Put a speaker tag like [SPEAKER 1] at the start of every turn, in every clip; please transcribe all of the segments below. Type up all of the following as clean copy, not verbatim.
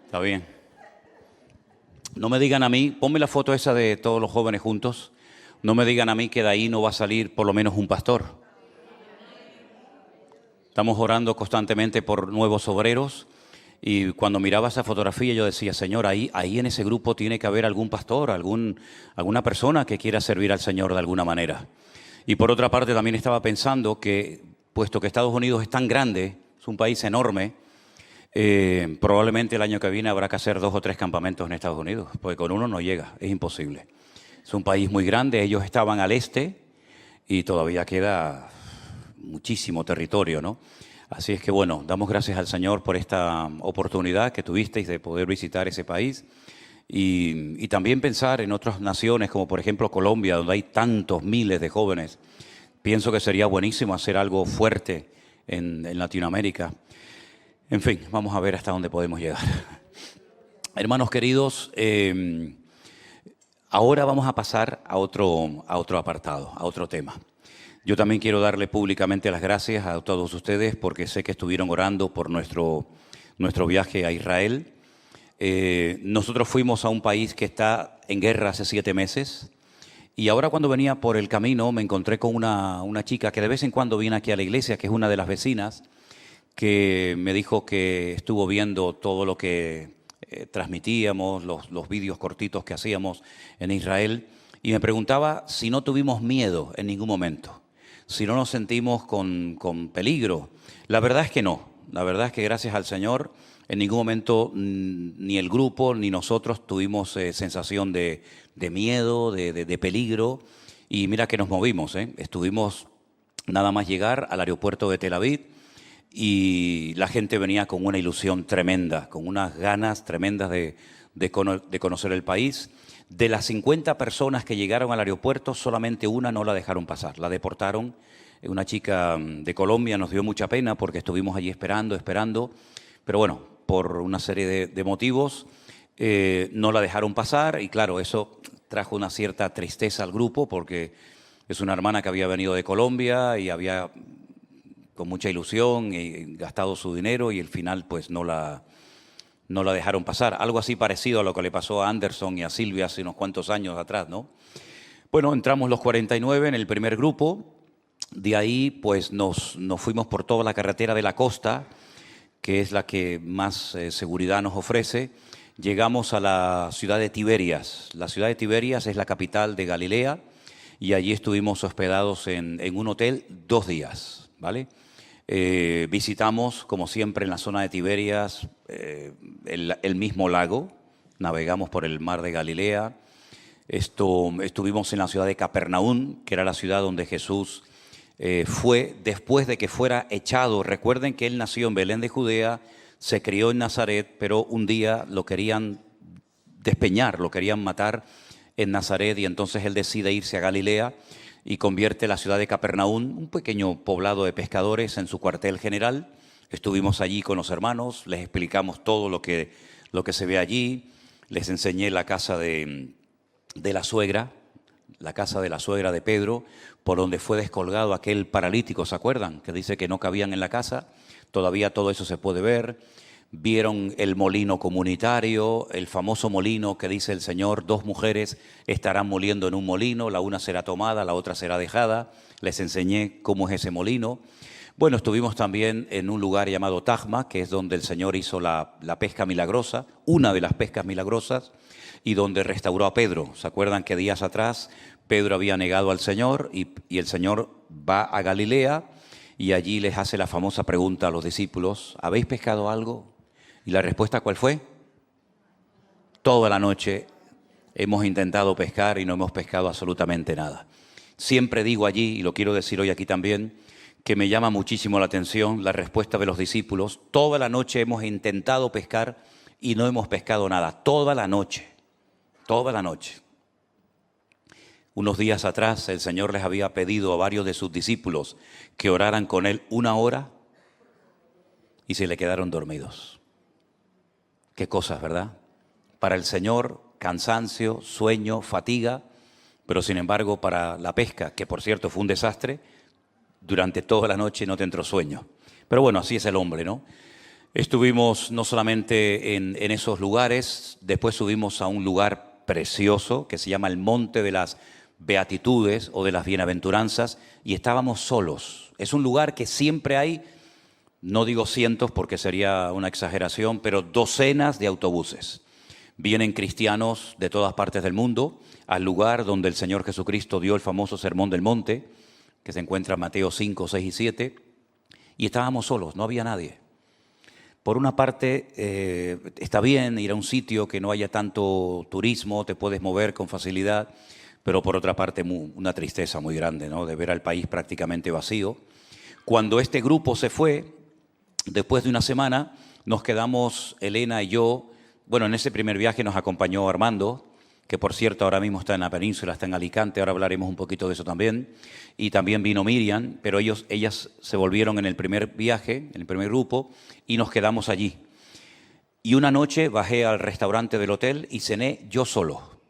[SPEAKER 1] Está bien. No me digan a mí, ponme la foto esa de todos los jóvenes juntos. No me digan a mí que de ahí no va a salir por lo menos un pastor. Estamos orando constantemente por nuevos obreros y cuando miraba esa fotografía yo decía, Señor, ahí en ese grupo tiene que haber algún pastor, alguna persona que quiera servir al Señor de alguna manera. Y por otra parte también estaba pensando que, puesto que Estados Unidos es tan grande, es un país enorme, probablemente el año que viene habrá que hacer 2 o 3 campamentos en Estados Unidos, porque con uno no llega, es imposible. Es un país muy grande, ellos estaban al este y todavía queda muchísimo territorio, ¿no? Así es que bueno, damos gracias al Señor por esta oportunidad que tuvisteis de poder visitar ese país y también pensar en otras naciones como por ejemplo Colombia, donde hay tantos miles de jóvenes. Pienso que sería buenísimo hacer algo fuerte en Latinoamérica. En fin, vamos a ver hasta dónde podemos llegar. Hermanos queridos, ahora vamos a pasar a otro apartado, a otro tema. Yo también quiero darle públicamente las gracias a todos ustedes porque sé que estuvieron orando por nuestro viaje a Israel. Nosotros fuimos a un país que está en guerra hace 7 meses y ahora cuando venía por el camino me encontré con una chica que de vez en cuando viene aquí a la iglesia, que es una de las vecinas, que me dijo que estuvo viendo todo lo que transmitíamos, los vídeos cortitos que hacíamos en Israel y me preguntaba si no tuvimos miedo en ningún momento, si no nos sentimos con peligro. La verdad es que no. La verdad es que gracias al Señor en ningún momento ni el grupo ni nosotros tuvimos sensación de miedo, de peligro. Y mira que nos movimos, ¿eh? Estuvimos nada más llegar al aeropuerto de Tel Aviv y la gente venía con una ilusión tremenda, con unas ganas tremendas de conocer el país. De las 50 personas que llegaron al aeropuerto, solamente una no la dejaron pasar, la deportaron. Una chica de Colombia, nos dio mucha pena porque estuvimos allí esperando, pero bueno, por una serie de motivos no la dejaron pasar y claro, eso trajo una cierta tristeza al grupo porque es una hermana que había venido de Colombia y había con mucha ilusión y gastado su dinero y al final pues no la dejaron pasar. Algo así parecido a lo que le pasó a Anderson y a Silvia hace unos cuantos años atrás, ¿no? Bueno, entramos los 49 en el primer grupo. De ahí, pues, nos fuimos por toda la carretera de la costa, que es la que más seguridad nos ofrece. Llegamos a la ciudad de Tiberias. La ciudad de Tiberias es la capital de Galilea y allí estuvimos hospedados en un hotel 2 días, ¿vale? Visitamos, como siempre, en la zona de Tiberias el mismo lago, navegamos por el mar de Galilea, estuvimos en la ciudad de Capernaum, que era la ciudad donde Jesús fue después de que fuera echado. Recuerden que él nació en Belén de Judea, se crió en Nazaret, pero un día lo querían despeñar, lo querían matar en Nazaret y entonces él decide irse a Galilea y convierte la ciudad de Capernaum, un pequeño poblado de pescadores, en su cuartel general. Estuvimos allí con los hermanos, les explicamos todo lo que se ve allí, les enseñé la casa de la suegra, la casa de la suegra de Pedro, por donde fue descolgado aquel paralítico, ¿se acuerdan? Que dice que no cabían en la casa, todavía todo eso se puede ver. Vieron el molino comunitario, el famoso molino que dice el Señor, 2 mujeres estarán moliendo en un molino, la una será tomada, la otra será dejada. Les enseñé cómo es ese molino. Bueno, estuvimos también en un lugar llamado Tajma, que es donde el Señor hizo la pesca milagrosa, una de las pescas milagrosas, y donde restauró a Pedro. ¿Se acuerdan que días atrás Pedro había negado al Señor y el Señor va a Galilea y allí les hace la famosa pregunta a los discípulos, ¿habéis pescado algo? ¿Y la respuesta cuál fue? Toda la noche hemos intentado pescar y no hemos pescado absolutamente nada. Siempre digo allí, y lo quiero decir hoy aquí también, que me llama muchísimo la atención la respuesta de los discípulos. Toda la noche hemos intentado pescar y no hemos pescado nada. Toda la noche. Toda la noche. Unos días atrás el Señor les había pedido a varios de sus discípulos que oraran con Él 1 hora y se le quedaron dormidos. Qué cosas, ¿verdad? Para el Señor, cansancio, sueño, fatiga, pero sin embargo para la pesca, que por cierto fue un desastre, durante toda la noche no te entró sueño. Pero bueno, así es el hombre, ¿no? Estuvimos no solamente en esos lugares, después subimos a un lugar precioso que se llama el Monte de las Beatitudes o de las Bienaventuranzas, y estábamos solos. Es un lugar que siempre hay, no digo cientos porque sería una exageración, pero docenas de autobuses. Vienen cristianos de todas partes del mundo al lugar donde el Señor Jesucristo dio el famoso Sermón del Monte, que se encuentra en Mateo 5, 6 y 7, y estábamos solos, no había nadie. Por una parte, está bien ir a un sitio que no haya tanto turismo, te puedes mover con facilidad, pero por otra parte una tristeza muy grande, ¿no?, de ver al país prácticamente vacío. Cuando este grupo se fue, después de una semana, nos quedamos Elena y yo. Bueno, en ese primer viaje nos acompañó Armando, que por cierto ahora mismo está en la península, está en Alicante, ahora hablaremos un poquito de eso también. Y también vino Miriam, pero ellas se volvieron en el primer viaje, en el primer grupo, y nos quedamos allí. Y una noche bajé al restaurante del hotel y cené yo solo.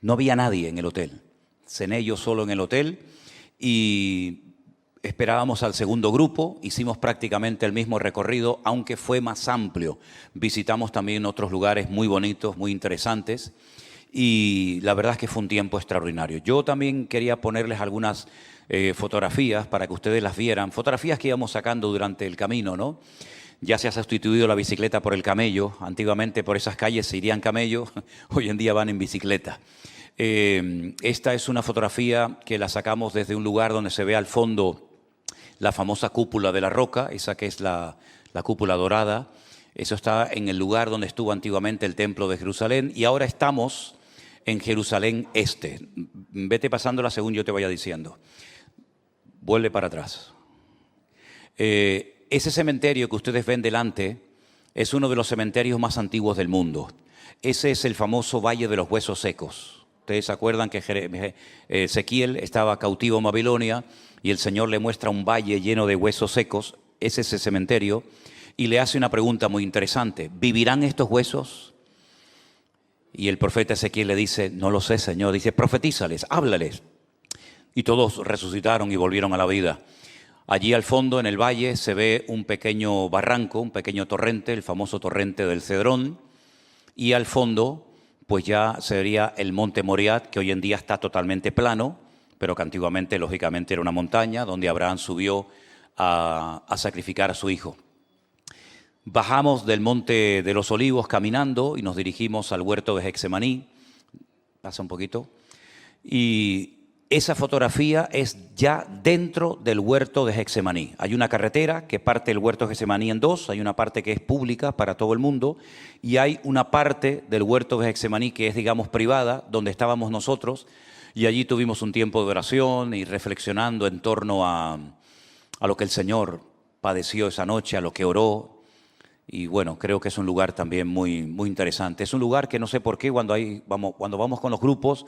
[SPEAKER 1] No había nadie en el hotel. Cené yo solo en el hotel y esperábamos al segundo grupo. Hicimos prácticamente el mismo recorrido, aunque fue más amplio. Visitamos también otros lugares muy bonitos, muy interesantes. Y la verdad es que fue un tiempo extraordinario. Yo también quería ponerles algunas fotografías para que ustedes las vieran. Fotografías que íbamos sacando durante el camino, ¿no? Ya se ha sustituido la bicicleta por el camello. Antiguamente por esas calles se irían camellos, hoy en día van en bicicleta. Esta es una fotografía que la sacamos desde un lugar donde se ve al fondo la famosa cúpula de la roca, esa que es la cúpula dorada. Eso está en el lugar donde estuvo antiguamente el templo de Jerusalén, y ahora estamos en Jerusalén Este. Vete pasándola según yo te vaya diciendo. Vuelve para atrás. Ese cementerio que ustedes ven delante es uno de los cementerios más antiguos del mundo. Ese es el famoso Valle de los Huesos Secos. Ustedes se acuerdan que Ezequiel estaba cautivo en Babilonia y el Señor le muestra un valle lleno de huesos secos. Ese es el cementerio. Y le hace una pregunta muy interesante. ¿Vivirán estos huesos? Y el profeta Ezequiel le dice, no lo sé, Señor. Dice, profetízales, háblales. Y todos resucitaron y volvieron a la vida. Allí al fondo, en el valle, se ve un pequeño barranco, un pequeño torrente, el famoso torrente del Cedrón. Y al fondo, pues ya sería el monte Moriah, que hoy en día está totalmente plano, pero que antiguamente, lógicamente, era una montaña donde Abraham subió a sacrificar a su hijo. Bajamos del Monte de los Olivos caminando y nos dirigimos al huerto de Getsemaní. Pasa un poquito. Y esa fotografía es ya dentro del huerto de Getsemaní. Hay una carretera que parte el huerto de Getsemaní en dos. Hay una parte que es pública para todo el mundo y hay una parte del huerto de Getsemaní que es, digamos, privada, donde estábamos nosotros. Y allí tuvimos un tiempo de oración y reflexionando en torno a lo que el Señor padeció esa noche, a lo que oró. Y bueno, creo que es un lugar también muy, muy interesante. Es un lugar que no sé por qué cuando vamos con los grupos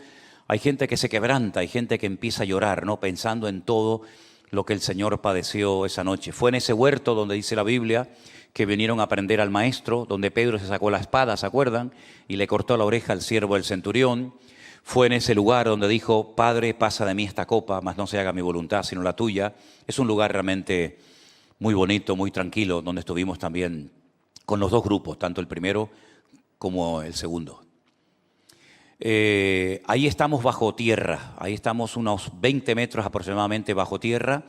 [SPEAKER 1] hay gente que se quebranta, hay gente que empieza a llorar, ¿no?, pensando en todo lo que el Señor padeció esa noche. Fue en ese huerto donde dice la Biblia que vinieron a prender al maestro, donde Pedro se sacó la espada, ¿se acuerdan? Y le cortó la oreja al siervo del centurión. Fue en ese lugar donde dijo, Padre, pasa de mí esta copa, mas no se haga mi voluntad sino la tuya. Es un lugar realmente muy bonito, muy tranquilo, donde estuvimos también con los dos grupos, tanto el primero como el segundo. Ahí estamos bajo tierra, ahí estamos unos 20 metros aproximadamente bajo tierra.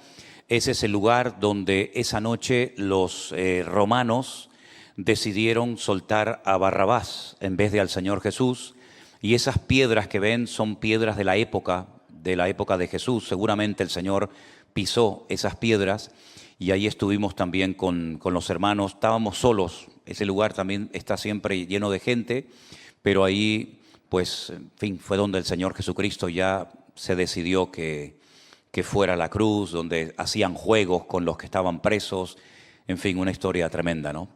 [SPEAKER 1] Ese es el lugar donde esa noche los romanos decidieron soltar a Barrabás en vez de al Señor Jesús. Y esas piedras que ven son piedras de la época de Jesús. Seguramente el Señor pisó esas piedras y ahí estuvimos también con los hermanos. Estábamos solos, ese lugar también está siempre lleno de gente, pero ahí, pues, en fin, fue donde el Señor Jesucristo ya se decidió que fuera la cruz, donde hacían juegos con los que estaban presos. En fin, una historia tremenda, ¿no?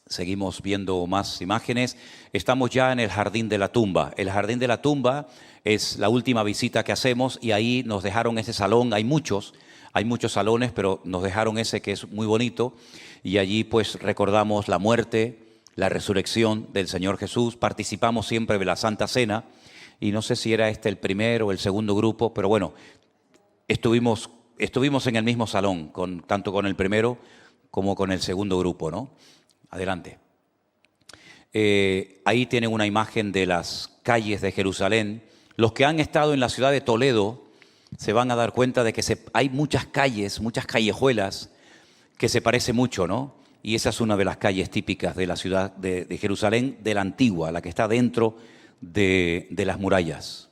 [SPEAKER 1] Seguimos viendo más imágenes. Estamos ya en el Jardín de la Tumba. El Jardín de la Tumba es la última visita que hacemos y ahí nos dejaron ese salón. Hay muchos salones, pero nos dejaron ese que es muy bonito. Y allí pues recordamos la muerte, la resurrección del Señor Jesús. Participamos siempre de la Santa Cena. Y no sé si era este el primer o el segundo grupo, pero bueno, estuvimos en el mismo salón, tanto con el primero como con el segundo grupo, ¿no? Adelante. Ahí tienen una imagen de las calles de Jerusalén. Los que han estado en la ciudad de Toledo se van a dar cuenta de que hay muchas calles, muchas callejuelas que se parecen mucho, ¿no? Y esa es una de las calles típicas de la ciudad de Jerusalén, de la antigua, la que está dentro de las murallas.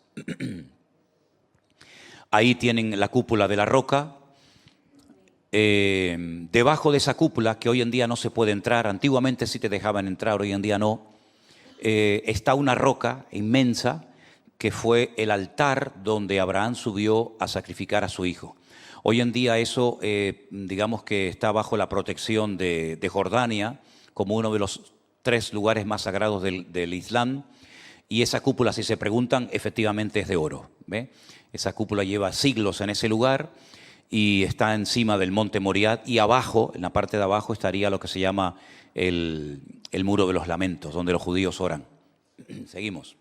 [SPEAKER 1] Ahí tienen la cúpula de la roca. Debajo de esa cúpula, que hoy en día no se puede entrar, antiguamente sí te dejaban entrar, hoy en día no, está una roca inmensa que fue el altar donde Abraham subió a sacrificar a su hijo. Hoy en día eso, digamos que está bajo la protección de Jordania, como uno de los 3 lugares más sagrados del Islam, y esa cúpula, si se preguntan, efectivamente es de oro, ¿ve? Esa cúpula lleva siglos en ese lugar y está encima del monte Moriah, y abajo, en la parte de abajo, estaría lo que se llama el muro de los lamentos, donde los judíos oran. Seguimos.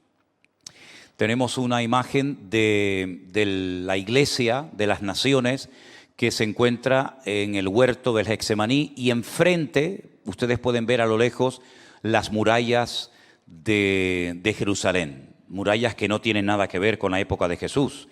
[SPEAKER 1] Tenemos una imagen de la iglesia de las naciones que se encuentra en el huerto del Getsemaní, y enfrente ustedes pueden ver a lo lejos las murallas de Jerusalén, murallas que no tienen nada que ver con la época de Jesús.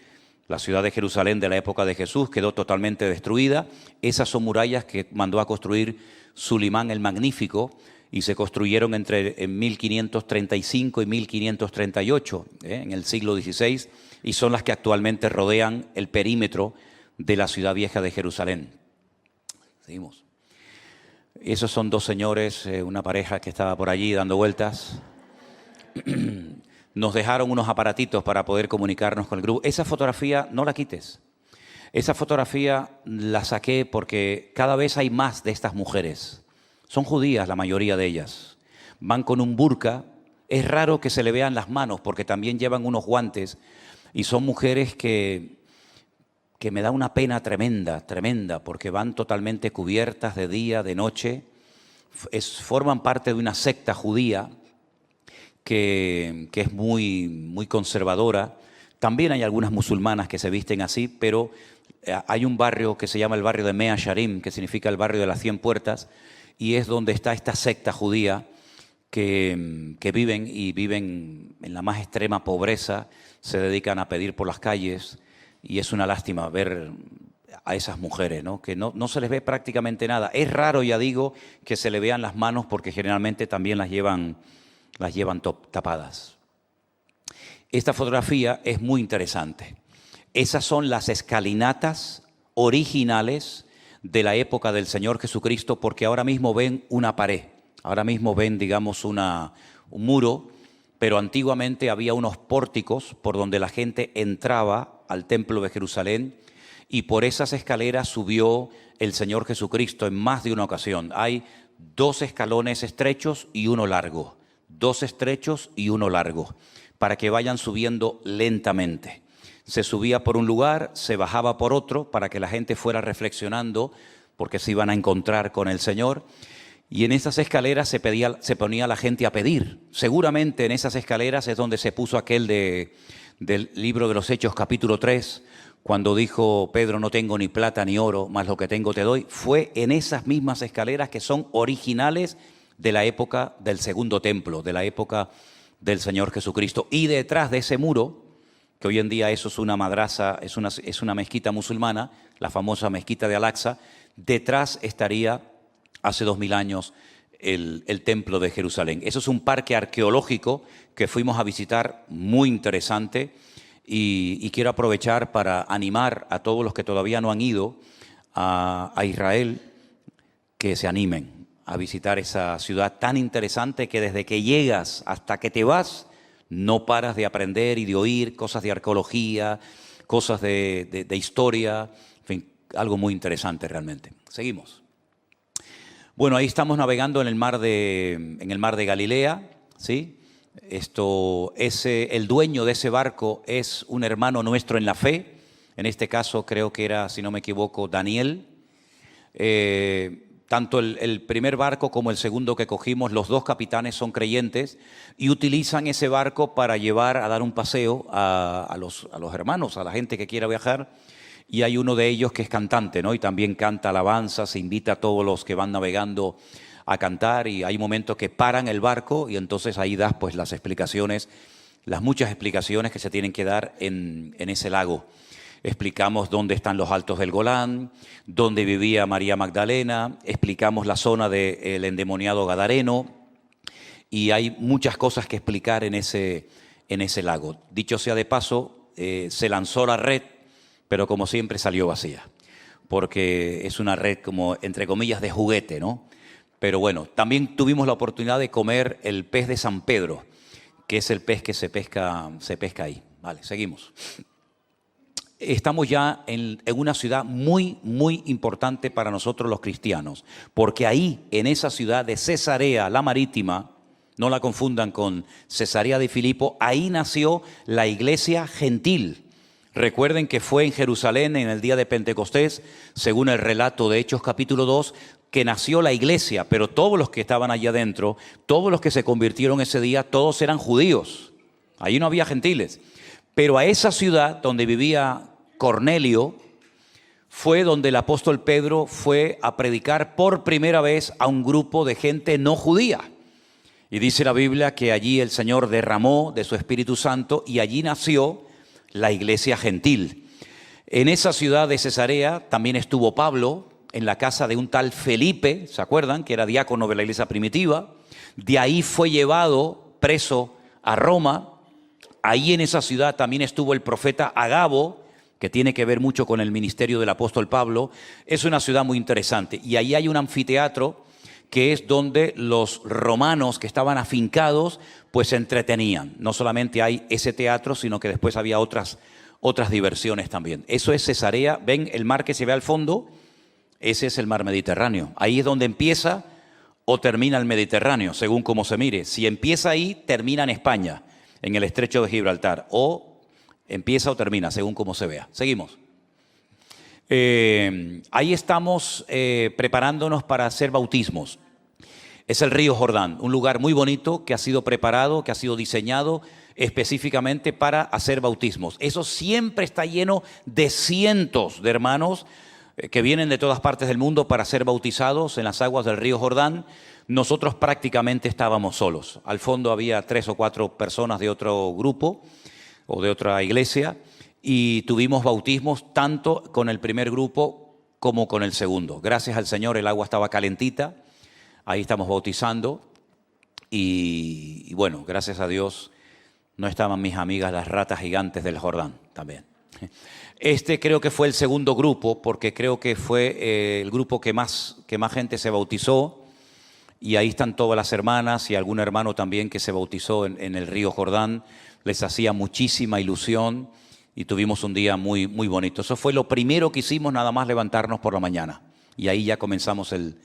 [SPEAKER 1] La ciudad de Jerusalén de la época de Jesús quedó totalmente destruida. Esas son murallas que mandó a construir Sulimán el Magnífico, y se construyeron en 1535 y 1538, en el siglo XVI, y son las que actualmente rodean el perímetro de la ciudad vieja de Jerusalén. Seguimos. Esos son 2 señores, una pareja que estaba por allí dando vueltas. Nos dejaron unos aparatitos para poder comunicarnos con el grupo. Esa fotografía no la quites. Esa fotografía la saqué porque cada vez hay más de estas mujeres. Son judías la mayoría de ellas. Van con un burka. Es raro que se le vean las manos porque también llevan unos guantes. Y son mujeres que me da una pena tremenda, tremenda, porque van totalmente cubiertas de día, de noche. Forman parte de una secta judía que es muy, muy conservadora. También hay algunas musulmanas que se visten así, pero hay un barrio que se llama el barrio de Mea Sharim, que significa el barrio de las 100 puertas, y es donde está esta secta judía que viven en la más extrema pobreza, se dedican a pedir por las calles, y es una lástima ver a esas mujeres, ¿no? Que no se les ve prácticamente nada. Es raro, ya digo, que se le vean las manos porque generalmente también las llevan tapadas. Esta fotografía es muy interesante. Esas son las escalinatas originales de la época del Señor Jesucristo, porque ahora mismo ven una pared, ahora mismo ven, digamos, un muro, pero antiguamente había unos pórticos por donde la gente entraba al templo de Jerusalén, y por esas escaleras subió el Señor Jesucristo en más de una ocasión. Hay 2 escalones estrechos y uno largo, 2 estrechos y uno largo, para que vayan subiendo lentamente. Se subía por un lugar, se bajaba por otro, para que la gente fuera reflexionando, porque se iban a encontrar con el Señor. Y en esas escaleras se ponía la gente a pedir. Seguramente en esas escaleras es donde se puso aquel del libro de los Hechos, capítulo 3, cuando dijo Pedro: no tengo ni plata ni oro, mas lo que tengo te doy. Fue en esas mismas escaleras que son originales de la época del segundo templo, de la época del Señor Jesucristo. Y detrás de ese muro, que hoy en día eso es una madrasa, es una mezquita musulmana, la famosa mezquita de Al-Aqsa, detrás estaría hace 2000 años el templo de Jerusalén. Eso es un parque arqueológico que fuimos a visitar, muy interesante, y quiero aprovechar para animar a todos los que todavía no han ido a Israel, que se animen a visitar esa ciudad tan interesante que desde que llegas hasta que te vas no paras de aprender y de oír cosas de arqueología, cosas de historia, en fin, algo muy interesante realmente. Seguimos. Bueno, ahí estamos navegando en el mar de Galilea, ¿sí? El dueño de ese barco es un hermano nuestro en la fe. En este caso creo que era, si no me equivoco, Daniel. Tanto el primer barco como el segundo que cogimos, los 2 capitanes son creyentes y utilizan ese barco para llevar a dar un paseo a los hermanos, a la gente que quiera viajar. y hay uno de ellos que es cantante, ¿no? Y también canta alabanzas, invita a todos los que van navegando a cantar, y hay momentos que paran el barco y entonces ahí das pues las explicaciones, las muchas explicaciones que se tienen que dar en ese lago. Explicamos dónde están los Altos del Golán, dónde vivía María Magdalena, explicamos la zona del endemoniado Gadareno, y hay muchas cosas que explicar en ese lago. Dicho sea de paso, se lanzó la red, pero como siempre salió vacía, porque es una red como, entre comillas, de juguete, ¿no? Pero bueno, también tuvimos la oportunidad de comer el pez de San Pedro, que es el pez que se pesca ahí. Vale, seguimos. Estamos ya en una ciudad muy, muy importante para nosotros los cristianos, porque ahí, en esa ciudad de Cesarea, la Marítima, no la confundan con Cesarea de Filipo, ahí nació la iglesia gentil. Recuerden que fue en Jerusalén en el día de Pentecostés, según el relato de Hechos capítulo 2, que nació la iglesia, pero todos los que estaban allá adentro, todos los que se convirtieron ese día, todos eran judíos. Ahí no había gentiles. Pero a esa ciudad donde vivía Cornelio fue donde el apóstol Pedro fue a predicar por primera vez a un grupo de gente no judía. Y dice la Biblia que allí el Señor derramó de su Espíritu Santo y allí nació la iglesia gentil. En esa ciudad de Cesarea también estuvo Pablo en la casa de un tal Felipe, ¿se acuerdan? Que era diácono de la iglesia primitiva. De ahí fue llevado preso a Roma. Ahí en esa ciudad también estuvo el profeta Agabo, que tiene que ver mucho con el ministerio del apóstol Pablo. Es una ciudad muy interesante. Y ahí hay un anfiteatro que es donde los romanos que estaban afincados pues se entretenían. No solamente hay ese teatro, sino que después había otras diversiones también. Eso es Cesarea. ¿Ven el mar que se ve al fondo? Ese es el mar Mediterráneo. Ahí es donde empieza o termina el Mediterráneo, según cómo se mire. Si empieza ahí, termina en España, en el estrecho de Gibraltar. O empieza o termina, según cómo se vea. Seguimos. Ahí estamos preparándonos para hacer bautismos. Es el río Jordán, un lugar muy bonito que ha sido preparado, que ha sido diseñado específicamente para hacer bautismos. Eso siempre está lleno de cientos de hermanos que vienen de todas partes del mundo para ser bautizados en las aguas del río Jordán. Nosotros prácticamente estábamos solos. Al fondo había 3 o 4 personas de otro grupo o de otra iglesia, y tuvimos bautismos tanto con el primer grupo como con el segundo. Gracias al Señor el agua estaba calentita, ahí estamos bautizando, y bueno, gracias a Dios no estaban mis amigas las ratas gigantes del Jordán también. Este creo que fue el segundo grupo, porque creo que fue el grupo que más gente se bautizó, y ahí están todas las hermanas y algún hermano también que se bautizó en el río Jordán. Les hacía muchísima ilusión y tuvimos un día muy, muy bonito. Eso fue lo primero que hicimos, nada más levantarnos por la mañana, y ahí ya comenzamos el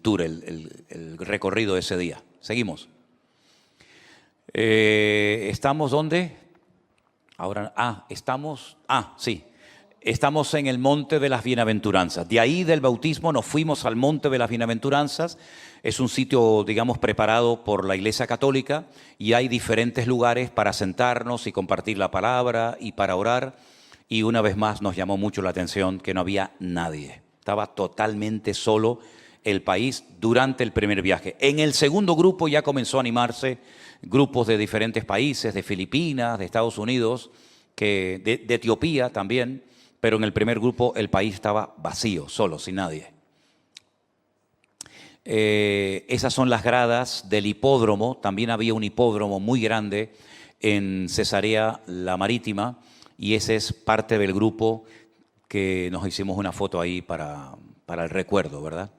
[SPEAKER 1] tour, el recorrido de ese día. Seguimos. ¿Estamos dónde? Ahora, sí. Estamos en el Monte de las Bienaventuranzas. De ahí del bautismo nos fuimos al Monte de las Bienaventuranzas. Es un sitio, digamos, preparado por la Iglesia Católica, y hay diferentes lugares para sentarnos y compartir la palabra y para orar. Y una vez más nos llamó mucho la atención que no había nadie. Estaba totalmente solo el país durante el primer viaje. En el segundo grupo ya comenzó a animarse grupos de diferentes países, de Filipinas, de Estados Unidos, de Etiopía también. Pero en el primer grupo el país estaba vacío, solo, sin nadie. Esas son las gradas del hipódromo. También había un hipódromo muy grande en Cesarea, la Marítima, y ese es parte del grupo que nos hicimos una foto ahí para el recuerdo, ¿verdad?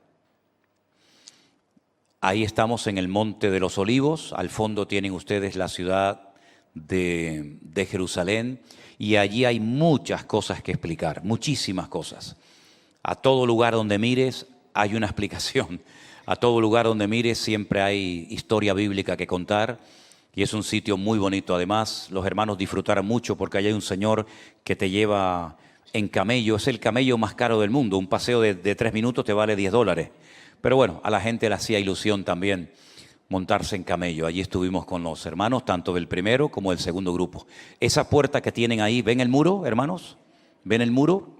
[SPEAKER 1] Ahí estamos en el Monte de los Olivos. Al fondo tienen ustedes la ciudad de Jerusalén. Y allí hay muchas cosas que explicar, muchísimas cosas. A todo lugar donde mires hay una explicación. A todo lugar donde mires siempre hay historia bíblica que contar. Y es un sitio muy bonito. Además, los hermanos disfrutaron mucho porque allí hay un señor que te lleva en camello. Es el camello más caro del mundo. Un paseo de 3 minutos te vale $10. Pero bueno, a la gente le hacía ilusión también montarse en camello. Allí estuvimos con los hermanos, tanto del primero como del segundo grupo. Esa puerta que tienen ahí, ¿ven el muro, hermanos? ¿Ven el muro?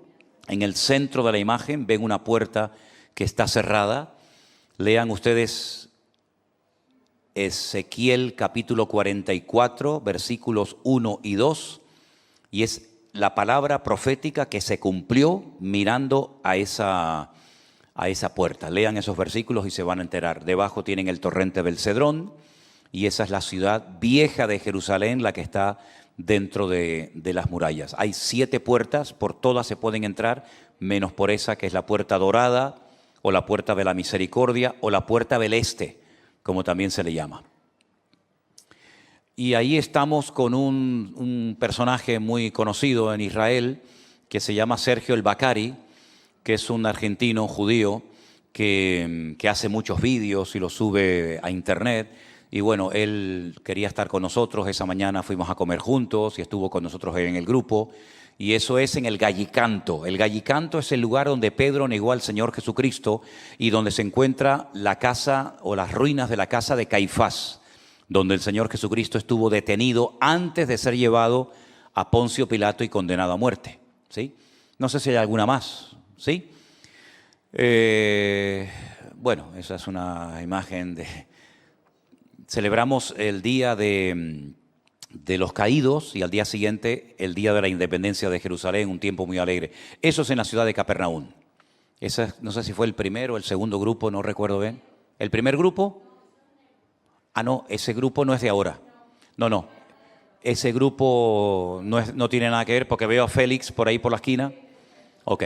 [SPEAKER 1] En el centro de la imagen ven una puerta que está cerrada. Lean ustedes Ezequiel capítulo 44, versículos 1 y 2, y es la palabra profética que se cumplió mirando a esa puerta. Lean esos versículos y se van a enterar. Debajo tienen el torrente del Cedrón, y esa es la ciudad vieja de Jerusalén, la que está dentro de las murallas. Hay 7 puertas, por todas se pueden entrar, menos por esa que es la puerta dorada, o la puerta de la misericordia, o la puerta del este, como también se le llama. Y ahí estamos con un personaje muy conocido en Israel, que se llama Sergio El Bacari, que es un argentino judío que hace muchos vídeos y los sube a internet. Y bueno, él quería estar con nosotros. Esa mañana fuimos a comer juntos y estuvo con nosotros en el grupo. Y eso es en el Gallicanto. El Gallicanto es el lugar donde Pedro negó al Señor Jesucristo y donde se encuentra la casa o las ruinas de la casa de Caifás, donde el Señor Jesucristo estuvo detenido antes de ser llevado a Poncio Pilato y condenado a muerte. ¿Sí? No sé si hay alguna más. ¿Sí? Bueno, esa es una imagen de... Celebramos el día de los caídos y al día siguiente el día de la independencia de Jerusalén, un tiempo muy alegre. Eso es en la ciudad de Capernaum. Esa, no sé si fue el primero o el segundo grupo, no recuerdo bien. ¿El primer grupo? Ah, no, ese grupo no es de ahora. No. Ese grupo no tiene nada que ver porque veo a Félix por ahí por la esquina. Ok.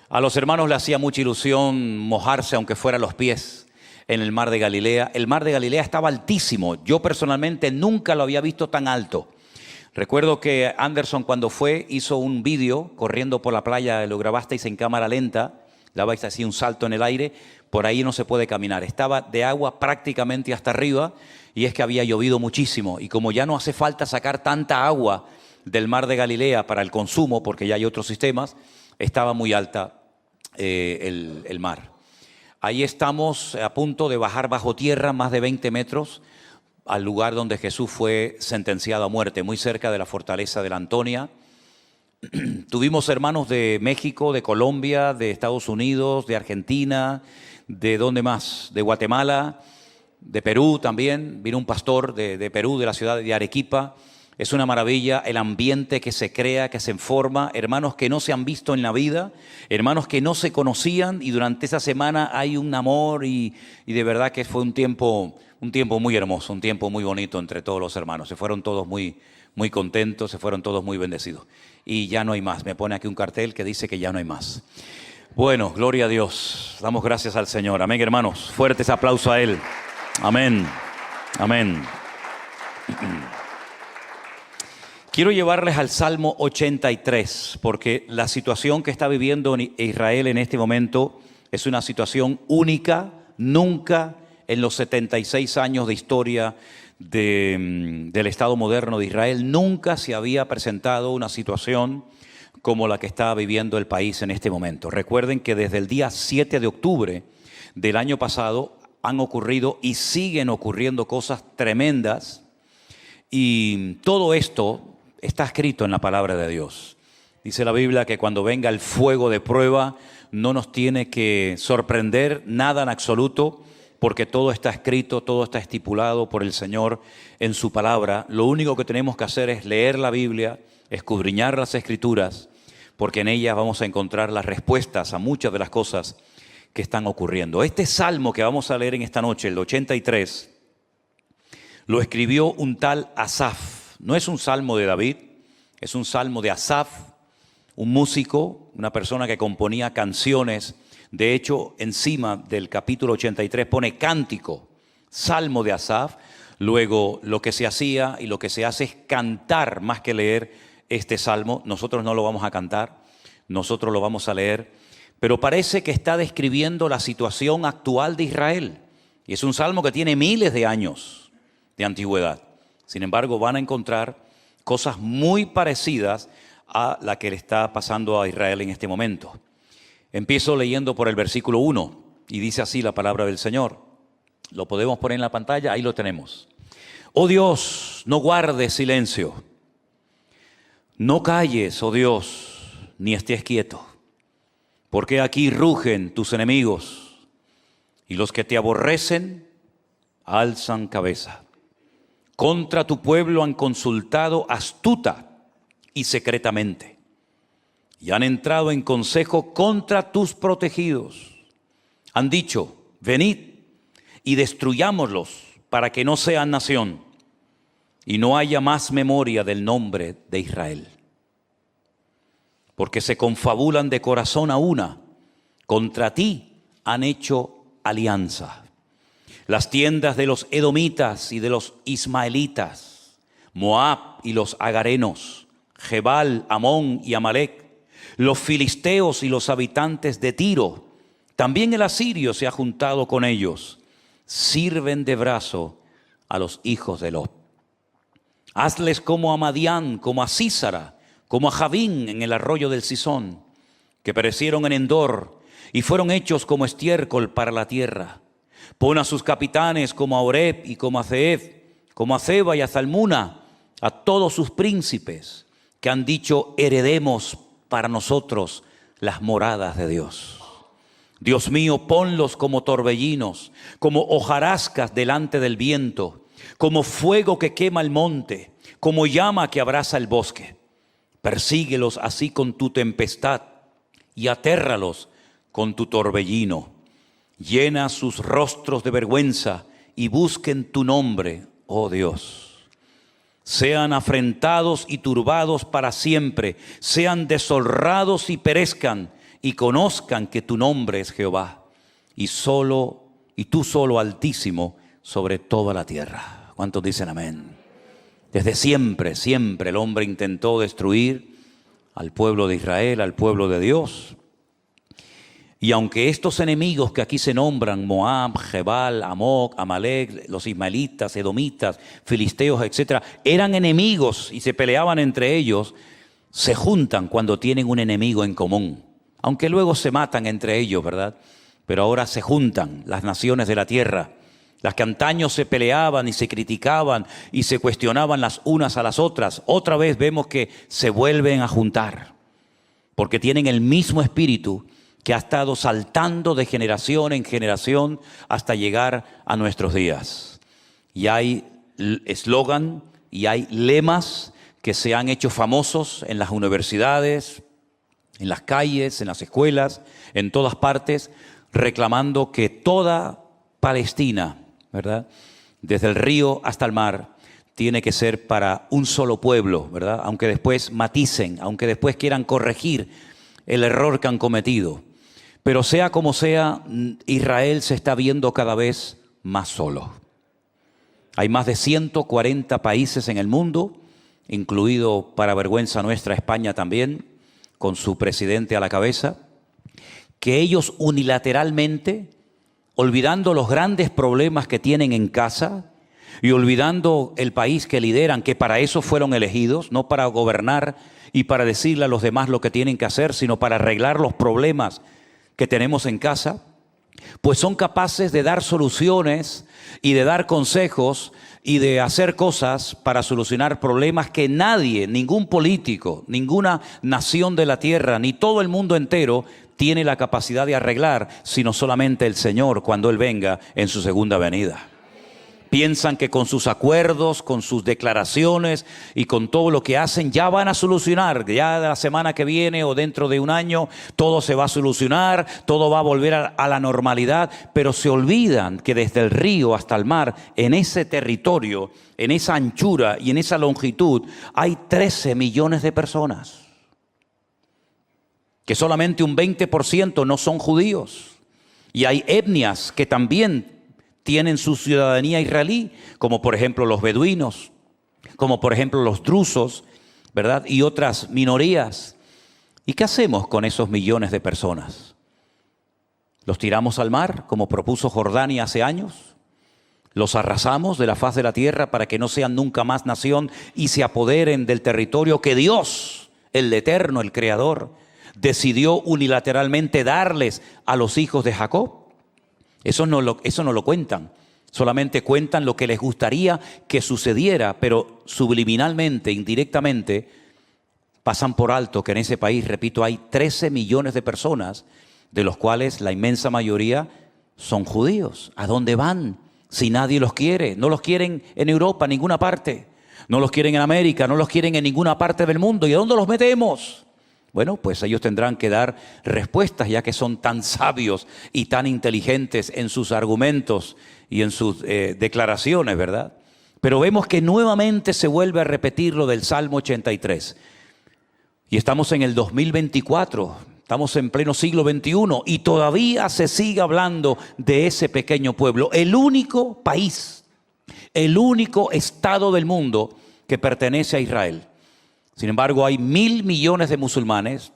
[SPEAKER 1] A los hermanos le hacía mucha ilusión mojarse, aunque fuera los pies, en el mar de Galilea. El mar de Galilea estaba altísimo. Yo personalmente nunca lo había visto tan alto. Recuerdo que Anderson, cuando fue, hizo un vídeo corriendo por la playa, lo grabasteis en cámara lenta, dabais así un salto en el aire. Por ahí no se puede caminar. Estaba de agua prácticamente hasta arriba, y es que había llovido muchísimo. Y como ya no hace falta sacar tanta agua del mar de Galilea para el consumo, porque ya hay otros sistemas, estaba muy alta el mar. Ahí estamos a punto de bajar bajo tierra más de 20 metros al lugar donde Jesús fue sentenciado a muerte, muy cerca de la fortaleza de la Antonia. Tuvimos hermanos de México, de Colombia, de Estados Unidos, de Argentina, ¿de dónde más? De Guatemala, de Perú también. Vino un pastor de Perú, de la ciudad de Arequipa. Es una maravilla el ambiente que se crea, que se forma, hermanos que no se han visto en la vida, hermanos que no se conocían, y durante esa semana hay un amor y de verdad que fue un tiempo muy hermoso, un tiempo muy bonito entre todos los hermanos. Se fueron todos muy contentos, se fueron todos muy bendecidos. Y ya no hay más. Me pone aquí un cartel que dice que ya no hay más. Bueno, gloria a Dios. Damos gracias al Señor. Amén, hermanos. Fuertes aplausos a Él. Amén. Amén. Quiero llevarles al Salmo 83, porque la situación que está viviendo Israel en este momento es una situación única. Nunca en los 76 años de historia del Estado moderno de Israel, nunca se había presentado una situación como la que está viviendo el país en este momento. Recuerden que desde el día 7 de octubre del año pasado han ocurrido y siguen ocurriendo cosas tremendas, y todo esto está escrito en la palabra de Dios. Dice la Biblia que cuando venga el fuego de prueba no nos tiene que sorprender nada en absoluto, porque todo está escrito, todo está estipulado por el Señor en su palabra. Lo único que tenemos que hacer es leer la Biblia, escudriñar las Escrituras, porque en ellas vamos a encontrar las respuestas a muchas de las cosas que están ocurriendo. Este salmo que vamos a leer en esta noche, el 83, lo escribió un tal Asaf. No es un salmo de David, es un salmo de Asaf, un músico, una persona que componía canciones. De hecho, encima del capítulo 83 pone cántico, salmo de Asaf. Luego, lo que se hacía y lo que se hace es cantar más que leer este salmo. Nosotros no lo vamos a cantar, nosotros lo vamos a leer. Pero parece que está describiendo la situación actual de Israel. Y es un salmo que tiene miles de años de antigüedad. Sin embargo, van a encontrar cosas muy parecidas a la que le está pasando a Israel en este momento. Empiezo leyendo por el versículo 1 y dice así la palabra del Señor. Lo podemos poner en la pantalla, ahí lo tenemos. Oh Dios, no guardes silencio. No calles, oh Dios, ni estés quieto. Porque aquí rugen tus enemigos, y los que te aborrecen alzan cabeza. Contra tu pueblo han consultado astuta y secretamente, y han entrado en consejo contra tus protegidos. Han dicho: venid y destruyámoslos para que no sean nación y no haya más memoria del nombre de Israel. Porque se confabulan de corazón a una, contra ti han hecho alianza. Las tiendas de los edomitas y de los ismaelitas, Moab y los agarenos, Jebal, Amón y Amalec, los filisteos y los habitantes de Tiro, también el asirio se ha juntado con ellos, sirven de brazo a los hijos de Lot. Hazles como a Madián, como a Sísara, como a Javín en el arroyo del Cisón, que perecieron en Endor y fueron hechos como estiércol para la tierra. Pon a sus capitanes como a Oreb y como a Zeeb, como a Zeba y a Zalmuna, a todos sus príncipes que han dicho: heredemos para nosotros las moradas de Dios. Dios mío, ponlos como torbellinos, como hojarascas delante del viento, como fuego que quema el monte, como llama que abrasa el bosque. Persíguelos así con tu tempestad y atérralos con tu torbellino. Llena sus rostros de vergüenza y busquen tu nombre, oh Dios. Sean afrentados y turbados para siempre, sean deshonrados y perezcan, y conozcan que tu nombre es Jehová, y tú solo Altísimo sobre toda la tierra. ¿Cuántos dicen amén? Desde siempre, siempre el hombre intentó destruir al pueblo de Israel, al pueblo de Dios. Y aunque estos enemigos que aquí se nombran, Moab, Jebal, Amok, Amalek, los ismaelitas, edomitas, filisteos, etc., eran enemigos y se peleaban entre ellos, se juntan cuando tienen un enemigo en común. Aunque luego se matan entre ellos, ¿verdad? Pero ahora se juntan las naciones de la tierra. Las que antaño se peleaban y se criticaban y se cuestionaban las unas a las otras, otra vez vemos que se vuelven a juntar, porque tienen el mismo espíritu que ha estado saltando de generación en generación hasta llegar a nuestros días. Y hay eslogan y hay lemas que se han hecho famosos en las universidades, en las calles, en las escuelas, en todas partes, reclamando que toda Palestina, ¿verdad?, desde el río hasta el mar, tiene que ser para un solo pueblo, ¿verdad? Aunque después maticen, aunque después quieran corregir el error que han cometido. Pero sea como sea, Israel se está viendo cada vez más solo. Hay más de 140 países en el mundo, incluido, para vergüenza nuestra, España también, con su presidente a la cabeza, que ellos unilateralmente, olvidando los grandes problemas que tienen en casa y olvidando el país que lideran, que para eso fueron elegidos, no para gobernar y para decirle a los demás lo que tienen que hacer, sino para arreglar los problemas que tenemos en casa, pues son capaces de dar soluciones y de dar consejos y de hacer cosas para solucionar problemas que nadie, ningún político, ninguna nación de la tierra, ni todo el mundo entero tiene la capacidad de arreglar, sino solamente el Señor cuando Él venga en su segunda venida. Piensan que con sus acuerdos, con sus declaraciones y con todo lo que hacen ya van a solucionar. Ya la semana que viene o dentro de un año todo se va a solucionar, todo va a volver a la normalidad. Pero se olvidan que desde el río hasta el mar, en ese territorio, en esa anchura y en esa longitud, hay 13 millones de personas. Que solamente un 20% no son judíos. Y hay etnias que también tienen su ciudadanía israelí, como por ejemplo los beduinos, como por ejemplo los drusos, ¿verdad? Y otras minorías. ¿Y qué hacemos con esos millones de personas? ¿Los tiramos al mar, como propuso Jordania hace años? ¿Los arrasamos de la faz de la tierra para que no sean nunca más nación y se apoderen del territorio que Dios, el Eterno, el Creador, decidió unilateralmente darles a los hijos de Jacob? Eso no lo cuentan, solamente cuentan lo que les gustaría que sucediera, pero subliminalmente, indirectamente, pasan por alto que en ese país, repito, hay 13 millones de personas, de los cuales la inmensa mayoría son judíos. ¿A dónde van si nadie los quiere? No los quieren en Europa, en ninguna parte. No los quieren en América, no los quieren en ninguna parte del mundo. ¿Y a dónde los metemos? Bueno, pues ellos tendrán que dar respuestas, ya que son tan sabios y tan inteligentes en sus argumentos y en sus declaraciones, ¿verdad? Pero vemos que nuevamente se vuelve a repetir lo del Salmo 83. Y estamos en el 2024, estamos en pleno siglo XXI y todavía se sigue hablando de ese pequeño pueblo, el único país, el único estado del mundo que pertenece a Israel. Sin embargo, hay 1.000 millones de musulmanes,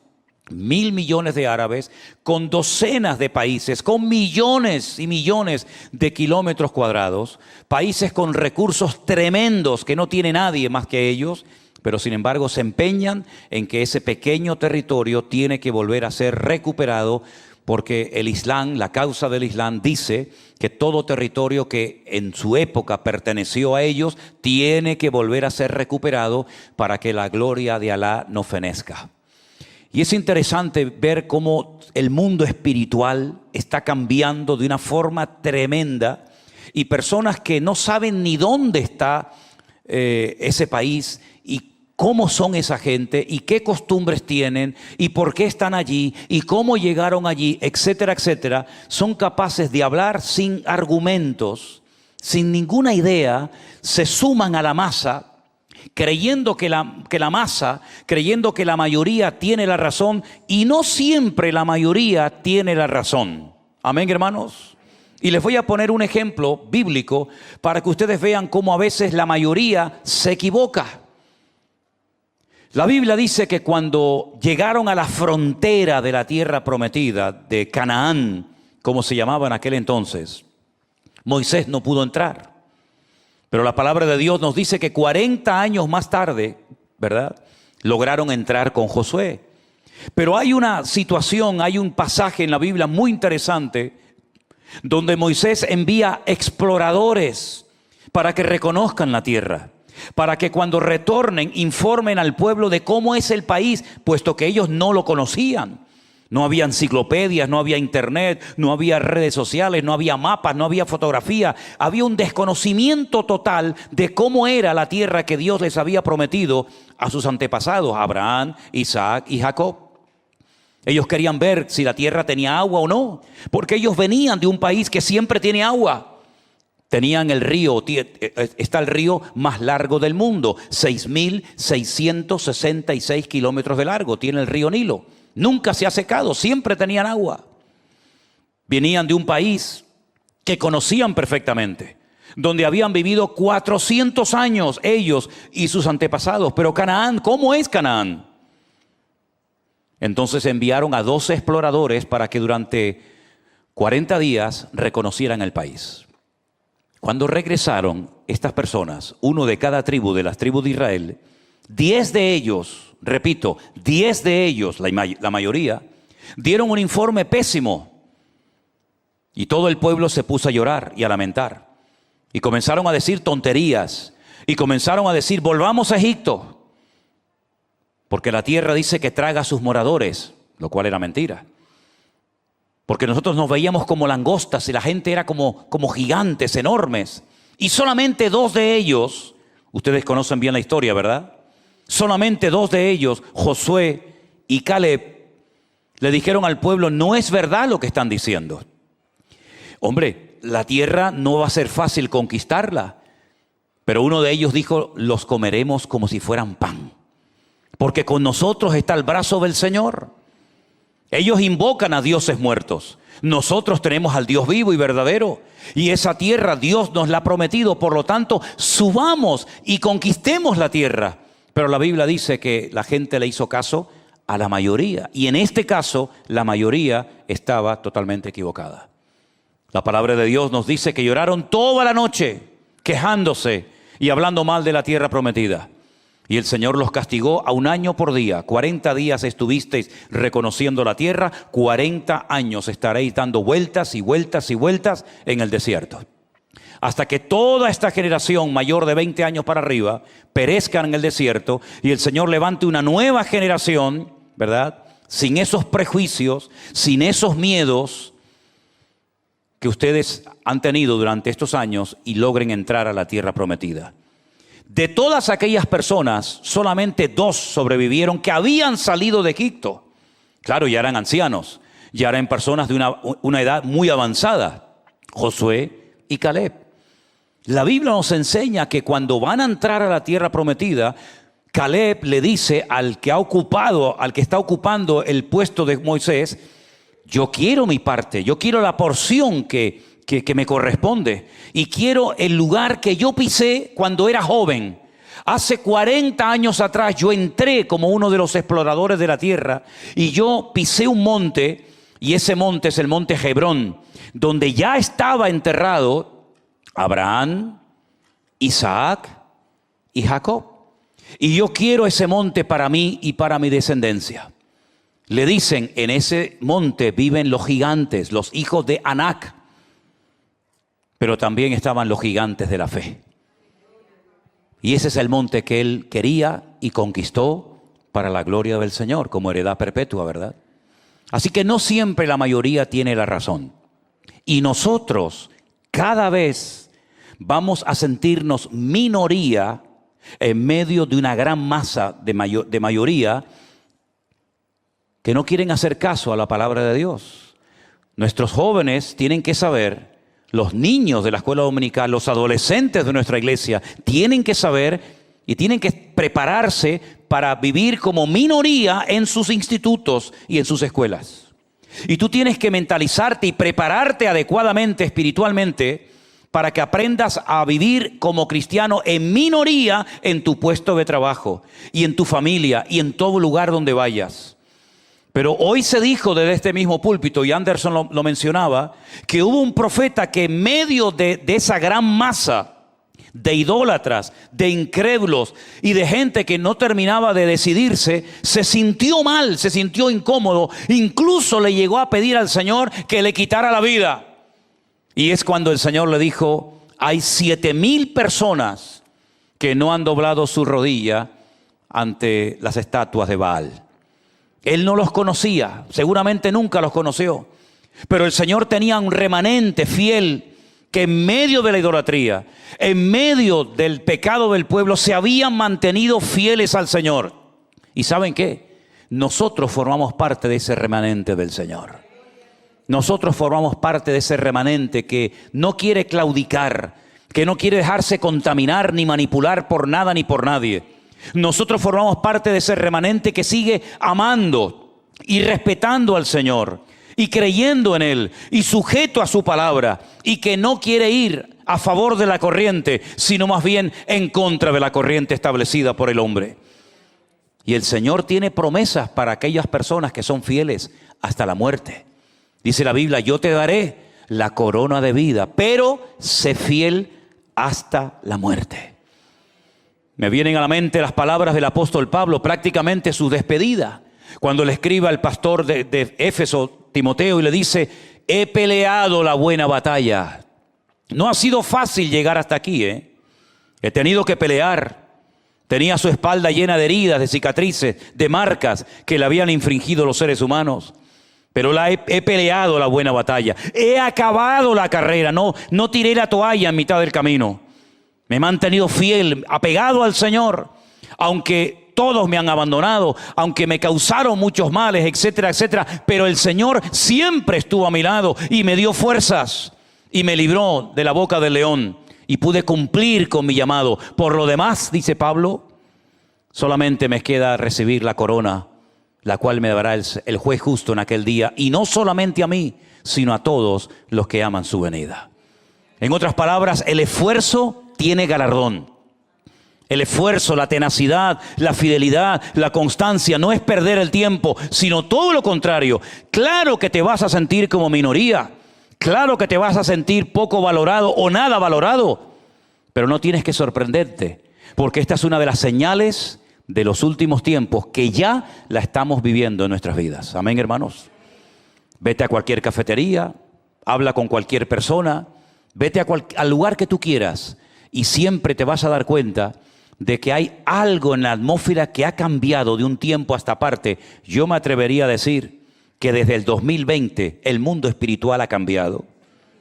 [SPEAKER 1] 1.000 millones de árabes, con docenas de países, con millones y millones de kilómetros cuadrados, países con recursos tremendos que no tiene nadie más que ellos, pero sin embargo se empeñan en que ese pequeño territorio tiene que volver a ser recuperado, porque el Islam, la causa del Islam, dice que todo territorio que en su época perteneció a ellos tiene que volver a ser recuperado para que la gloria de Alá no fenezca. Y es interesante ver cómo el mundo espiritual está cambiando de una forma tremenda y personas que no saben ni dónde está ese país y cómo son esa gente y qué costumbres tienen y por qué están allí y cómo llegaron allí, etcétera, etcétera, son capaces de hablar sin argumentos, sin ninguna idea, se suman a la masa, creyendo que la masa, creyendo que la mayoría tiene la razón, y no siempre la mayoría tiene la razón. Amén, hermanos. Y les voy a poner un ejemplo bíblico para que ustedes vean cómo a veces la mayoría se equivoca. La Biblia dice que cuando llegaron a la frontera de la tierra prometida, de Canaán, como se llamaba en aquel entonces, Moisés no pudo entrar. Pero la palabra de Dios nos dice que 40 años más tarde, ¿verdad?, lograron entrar con Josué. Pero hay una situación, hay un pasaje en la Biblia muy interesante donde Moisés envía exploradores para que reconozcan la tierra, para que cuando retornen informen al pueblo de cómo es el país, puesto que ellos no lo conocían. No había enciclopedias, no había internet, no había redes sociales, no había mapas, no había fotografía. Había un desconocimiento total de cómo era la tierra que Dios les había prometido a sus antepasados, Abraham, Isaac y Jacob. Ellos querían ver si la tierra tenía agua o no, porque ellos venían de un país que siempre tiene agua. Tenían el río, está el río más largo del mundo, 6.666 kilómetros de largo, tiene el río Nilo. Nunca se ha secado, siempre tenían agua. Venían de un país que conocían perfectamente, donde habían vivido 400 años ellos y sus antepasados. Pero Canaán, ¿cómo es Canaán? Entonces enviaron a 12 exploradores para que durante 40 días reconocieran el país. Cuando regresaron estas personas, uno de cada tribu de las tribus de Israel, 10 de ellos, repito, 10 de ellos, la mayoría, dieron un informe pésimo. Y todo el pueblo se puso a llorar y a lamentar. Y comenzaron a decir tonterías. Y comenzaron a decir, volvamos a Egipto. Porque la tierra dice que traga a sus moradores, lo cual era mentira. Porque nosotros nos veíamos como langostas y la gente era como gigantes, enormes. Y solamente 2 de ellos, ustedes conocen bien la historia, ¿verdad? Solamente 2 de ellos, Josué y Caleb, le dijeron al pueblo, no es verdad lo que están diciendo. Hombre, la tierra no va a ser fácil conquistarla. Pero uno de ellos dijo, los comeremos como si fueran pan, porque con nosotros está el brazo del Señor. Ellos invocan a dioses muertos. Nosotros tenemos al Dios vivo y verdadero. Y esa tierra Dios nos la ha prometido. Por lo tanto, subamos y conquistemos la tierra. Pero la Biblia dice que la gente le hizo caso a la mayoría. Y en este caso, la mayoría estaba totalmente equivocada. La palabra de Dios nos dice que lloraron toda la noche, quejándose y hablando mal de la tierra prometida. Y el Señor los castigó a 1 año por día. 40 días estuvisteis reconociendo la tierra, 40 años estaréis dando vueltas y vueltas y vueltas en el desierto. hasta que toda esta generación mayor de 20 años para arriba perezcan en el desierto y el Señor levante una nueva generación, ¿verdad? Sin esos prejuicios, sin esos miedos que ustedes han tenido durante estos años y logren entrar a la tierra prometida. De todas aquellas personas, solamente 2 sobrevivieron que habían salido de Egipto. Claro, ya eran ancianos, ya eran personas de una edad muy avanzada, Josué y Caleb. La Biblia nos enseña que cuando van a entrar a la tierra prometida, Caleb le dice al que está ocupando el puesto de Moisés: yo quiero mi parte, yo quiero la porción que me corresponde y quiero el lugar que yo pisé cuando era joven. Hace 40 años atrás yo entré como uno de los exploradores de la tierra y yo pisé un monte, y ese monte es el monte Hebrón, donde ya estaba enterrado Abraham, Isaac y Jacob. Y yo quiero ese monte para mí y para mi descendencia. Le dicen, en ese monte viven los gigantes, los hijos de Anac. Pero también estaban los gigantes de la fe. Y ese es el monte que él quería y conquistó para la gloria del Señor, como heredad perpetua, ¿verdad? Así que no siempre la mayoría tiene la razón. Y nosotros cada vez vamos a sentirnos minoría en medio de una gran masa de mayoría que no quieren hacer caso a la palabra de Dios. Nuestros jóvenes tienen que saber, los niños de la escuela dominical, los adolescentes de nuestra iglesia, tienen que saber y tienen que prepararse para vivir como minoría en sus institutos y en sus escuelas. Y tú tienes que mentalizarte y prepararte adecuadamente espiritualmente para que aprendas a vivir como cristiano en minoría en tu puesto de trabajo y en tu familia y en todo lugar donde vayas. Pero hoy se dijo desde este mismo púlpito, y Anderson lo mencionaba, que hubo un profeta que en medio de esa gran masa de idólatras, de incrédulos y de gente que no terminaba de decidirse, se sintió mal, se sintió incómodo, incluso le llegó a pedir al Señor que le quitara la vida. Y es cuando el Señor le dijo: hay 7,000 personas que no han doblado su rodilla ante las estatuas de Baal. Él no los conocía, seguramente nunca los conoció, pero el Señor tenía un remanente fiel que en medio de la idolatría, en medio del pecado del pueblo, se habían mantenido fieles al Señor. ¿Y saben qué? Nosotros formamos parte de ese remanente del Señor. Nosotros formamos parte de ese remanente que no quiere claudicar, que no quiere dejarse contaminar ni manipular por nada ni por nadie. Nosotros formamos parte de ese remanente que sigue amando y respetando al Señor y creyendo en Él y sujeto a su palabra, y que no quiere ir a favor de la corriente, sino más bien en contra de la corriente establecida por el hombre. Y el Señor tiene promesas para aquellas personas que son fieles hasta la muerte. Dice la Biblia: yo te daré la corona de vida, pero sé fiel hasta la muerte. Me vienen a la mente las palabras del apóstol Pablo, prácticamente su despedida, cuando le escribe al pastor de Éfeso, Timoteo, y le dice: he peleado la buena batalla. No ha sido fácil llegar hasta aquí, He tenido que pelear. Tenía su espalda llena de heridas, de cicatrices, de marcas que le habían infringido los seres humanos. Pero he peleado la buena batalla. He acabado la carrera. No tiré la toalla en mitad del camino. Me he mantenido fiel, apegado al Señor, aunque todos me han abandonado, aunque me causaron muchos males, etcétera, etcétera. Pero el Señor siempre estuvo a mi lado y me dio fuerzas y me libró de la boca del león, y pude cumplir con mi llamado. Por lo demás, dice Pablo, solamente me queda recibir la corona, la cual me dará el juez justo en aquel día, y no solamente a mí, sino a todos los que aman su venida. En otras palabras, el esfuerzo tiene galardón. El esfuerzo, la tenacidad, la fidelidad, la constancia no es perder el tiempo, sino todo lo contrario. Claro que te vas a sentir como minoría, claro que te vas a sentir poco valorado o nada valorado, pero no tienes que sorprenderte, porque esta es una de las señales de los últimos tiempos que ya la estamos viviendo en nuestras vidas. Amén, hermanos. Vete a cualquier cafetería, habla con cualquier persona, Vete al lugar que tú quieras y siempre te vas a dar cuenta de que hay algo en la atmósfera que ha cambiado de un tiempo a esta parte. Yo me atrevería a decir que desde el 2020 el mundo espiritual ha cambiado.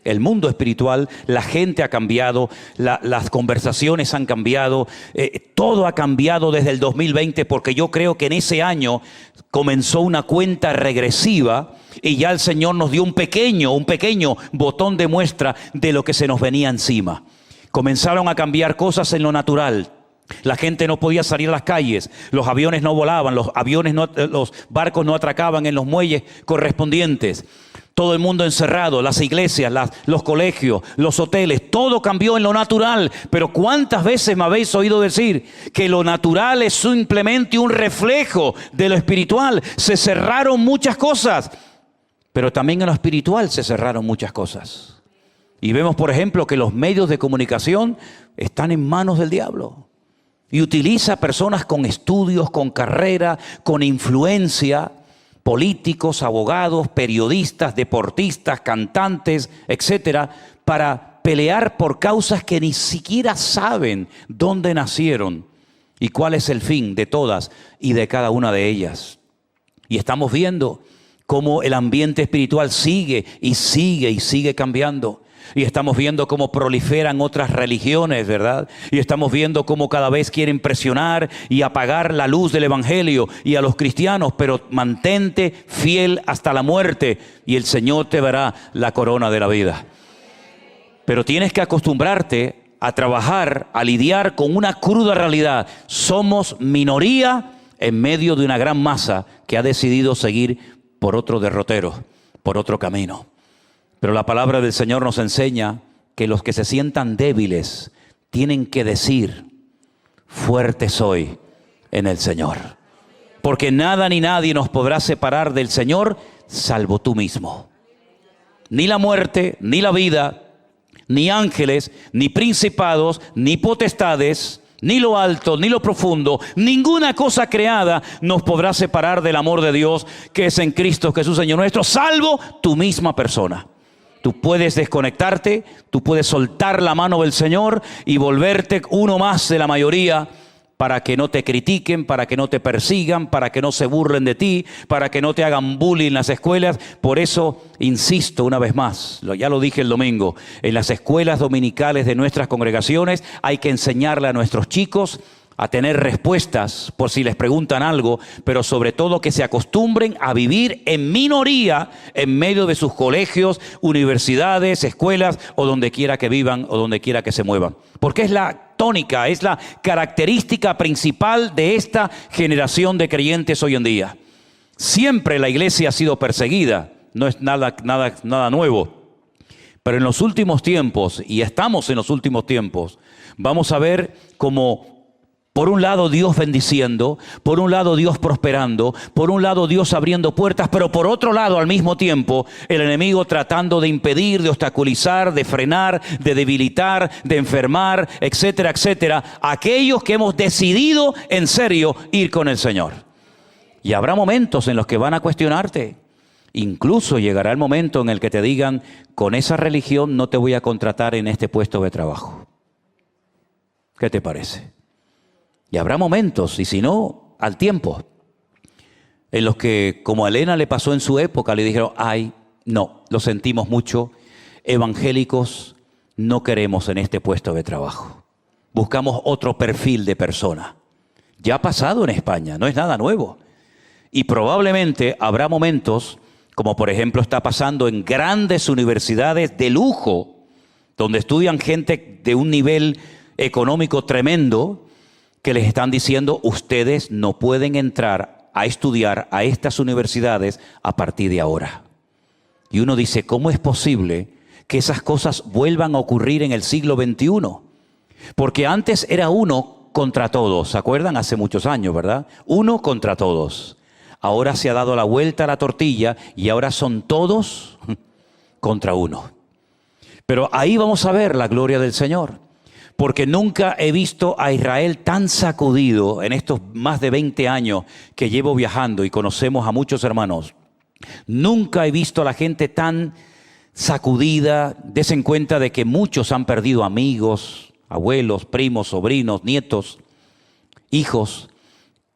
[SPEAKER 1] El mundo espiritual, la gente ha cambiado, las conversaciones han cambiado, todo ha cambiado desde el 2020, porque yo creo que en ese año comenzó una cuenta regresiva y ya el Señor nos dio un pequeño botón de muestra de lo que se nos venía encima. Comenzaron a cambiar cosas en lo natural. La gente no podía salir a las calles, los aviones no volaban, los barcos no atracaban en los muelles correspondientes. Todo el mundo encerrado, las iglesias, los colegios, los hoteles, todo cambió en lo natural. Pero ¿cuántas veces me habéis oído decir que lo natural es simplemente un reflejo de lo espiritual? Se cerraron muchas cosas, pero también en lo espiritual se cerraron muchas cosas. Y vemos, por ejemplo, que los medios de comunicación están en manos del diablo. Y utiliza personas con estudios, con carrera, con influencia, políticos, abogados, periodistas, deportistas, cantantes, etcétera, para pelear por causas que ni siquiera saben dónde nacieron y cuál es el fin de todas y de cada una de ellas. Y estamos viendo cómo el ambiente espiritual sigue y sigue y sigue cambiando. Y estamos viendo cómo proliferan otras religiones, ¿verdad? Y estamos viendo cómo cada vez quieren presionar y apagar la luz del evangelio y a los cristianos, pero mantente fiel hasta la muerte y el Señor te dará la corona de la vida. Pero tienes que acostumbrarte a trabajar, a lidiar con una cruda realidad. Somos minoría en medio de una gran masa que ha decidido seguir por otro derrotero, por otro camino. Pero la palabra del Señor nos enseña que los que se sientan débiles tienen que decir: fuerte soy en el Señor. Porque nada ni nadie nos podrá separar del Señor salvo tú mismo. Ni la muerte, ni la vida, ni ángeles, ni principados, ni potestades, ni lo alto, ni lo profundo, ninguna cosa creada nos podrá separar del amor de Dios que es en Cristo Jesús Señor nuestro, salvo tu misma persona. Tú puedes desconectarte, tú puedes soltar la mano del Señor y volverte uno más de la mayoría para que no te critiquen, para que no te persigan, para que no se burlen de ti, para que no te hagan bullying en las escuelas. Por eso, insisto una vez más, ya lo dije el domingo, en las escuelas dominicales de nuestras congregaciones hay que enseñarle a nuestros chicos a tener respuestas por si les preguntan algo, pero sobre todo que se acostumbren a vivir en minoría en medio de sus colegios, universidades, escuelas o donde quiera que vivan o donde quiera que se muevan. Porque es la tónica, es la característica principal de esta generación de creyentes hoy en día. Siempre la iglesia ha sido perseguida, no es nada nuevo. Pero en los últimos tiempos, y estamos en los últimos tiempos, vamos a ver cómo por un lado Dios bendiciendo, por un lado Dios prosperando, por un lado Dios abriendo puertas, pero por otro lado al mismo tiempo el enemigo tratando de impedir, de obstaculizar, de frenar, de debilitar, de enfermar, etcétera, etcétera, aquellos que hemos decidido en serio ir con el Señor. Y habrá momentos en los que van a cuestionarte. Incluso llegará el momento en el que te digan: con esa religión no te voy a contratar en este puesto de trabajo. ¿Qué te parece? Y habrá momentos, y si no, al tiempo, en los que, como a Elena le pasó en su época, le dijeron: ay, no, lo sentimos mucho, evangélicos no queremos en este puesto de trabajo. Buscamos otro perfil de persona. Ya ha pasado en España, no es nada nuevo. Y probablemente habrá momentos, como por ejemplo está pasando en grandes universidades de lujo, donde estudian gente de un nivel económico tremendo, que les están diciendo: ustedes no pueden entrar a estudiar a estas universidades a partir de ahora. Y uno dice: ¿cómo es posible que esas cosas vuelvan a ocurrir en el siglo XXI? Porque antes era uno contra todos, ¿se acuerdan? Hace muchos años, ¿verdad? Uno contra todos. Ahora se ha dado la vuelta a la tortilla y ahora son todos contra uno. Pero ahí vamos a ver la gloria del Señor. Porque nunca he visto a Israel tan sacudido en estos más de 20 años que llevo viajando y conocemos a muchos hermanos. Nunca he visto a la gente tan sacudida, desen cuenta de que muchos han perdido amigos, abuelos, primos, sobrinos, nietos, hijos,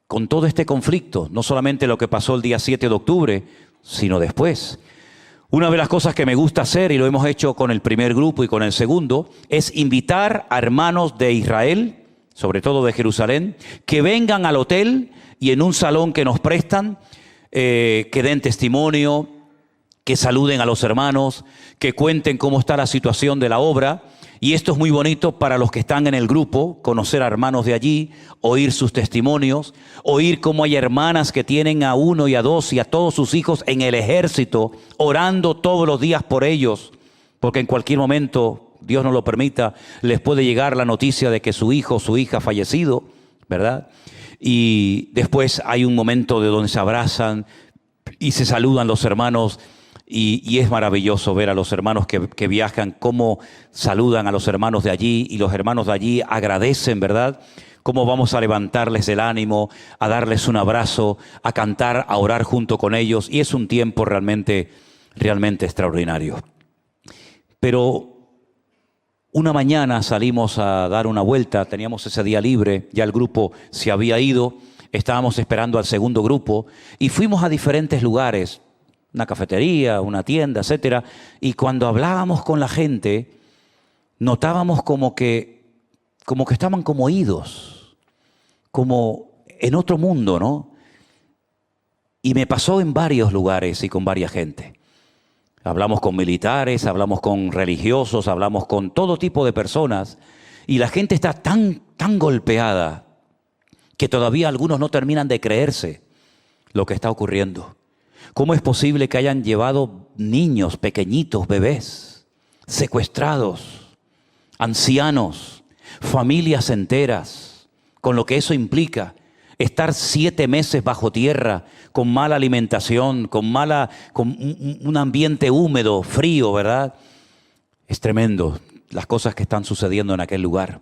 [SPEAKER 1] con todo este conflicto, no solamente lo que pasó el día 7 de octubre, sino después. Una de las cosas que me gusta hacer, y lo hemos hecho con el primer grupo y con el segundo, es invitar a hermanos de Israel, sobre todo de Jerusalén, que vengan al hotel y en un salón que nos prestan, que den testimonio, que saluden a los hermanos, que cuenten cómo está la situación de la obra. Y esto es muy bonito para los que están en el grupo, conocer a hermanos de allí, oír sus testimonios, oír cómo hay hermanas que tienen a uno y a dos y a todos sus hijos en el ejército, orando todos los días por ellos, porque en cualquier momento, Dios no lo permita, les puede llegar la noticia de que su hijo o su hija ha fallecido, ¿verdad? Y después hay un momento de donde se abrazan y se saludan los hermanos. Y es maravilloso ver a los hermanos que viajan, cómo saludan a los hermanos de allí y los hermanos de allí agradecen, ¿verdad? Cómo vamos a levantarles el ánimo, a darles un abrazo, a cantar, a orar junto con ellos. Y es un tiempo realmente extraordinario. Pero una mañana salimos a dar una vuelta, teníamos ese día libre, ya el grupo se había ido, estábamos esperando al segundo grupo y fuimos a diferentes lugares. Una cafetería, una tienda, etcétera. Y cuando hablábamos con la gente, notábamos como que estaban como idos, como en otro mundo, ¿no? Y me pasó en varios lugares y con varias gente. Hablamos con militares, hablamos con religiosos, hablamos con todo tipo de personas. Y la gente está tan golpeada que todavía algunos no terminan de creerse lo que está ocurriendo. ¿Cómo es posible que hayan llevado niños pequeñitos, bebés, secuestrados, ancianos, familias enteras, con lo que eso implica? Estar 7 meses bajo tierra, con mala alimentación, con un ambiente húmedo, frío, ¿verdad? Es tremendo las cosas que están sucediendo en aquel lugar.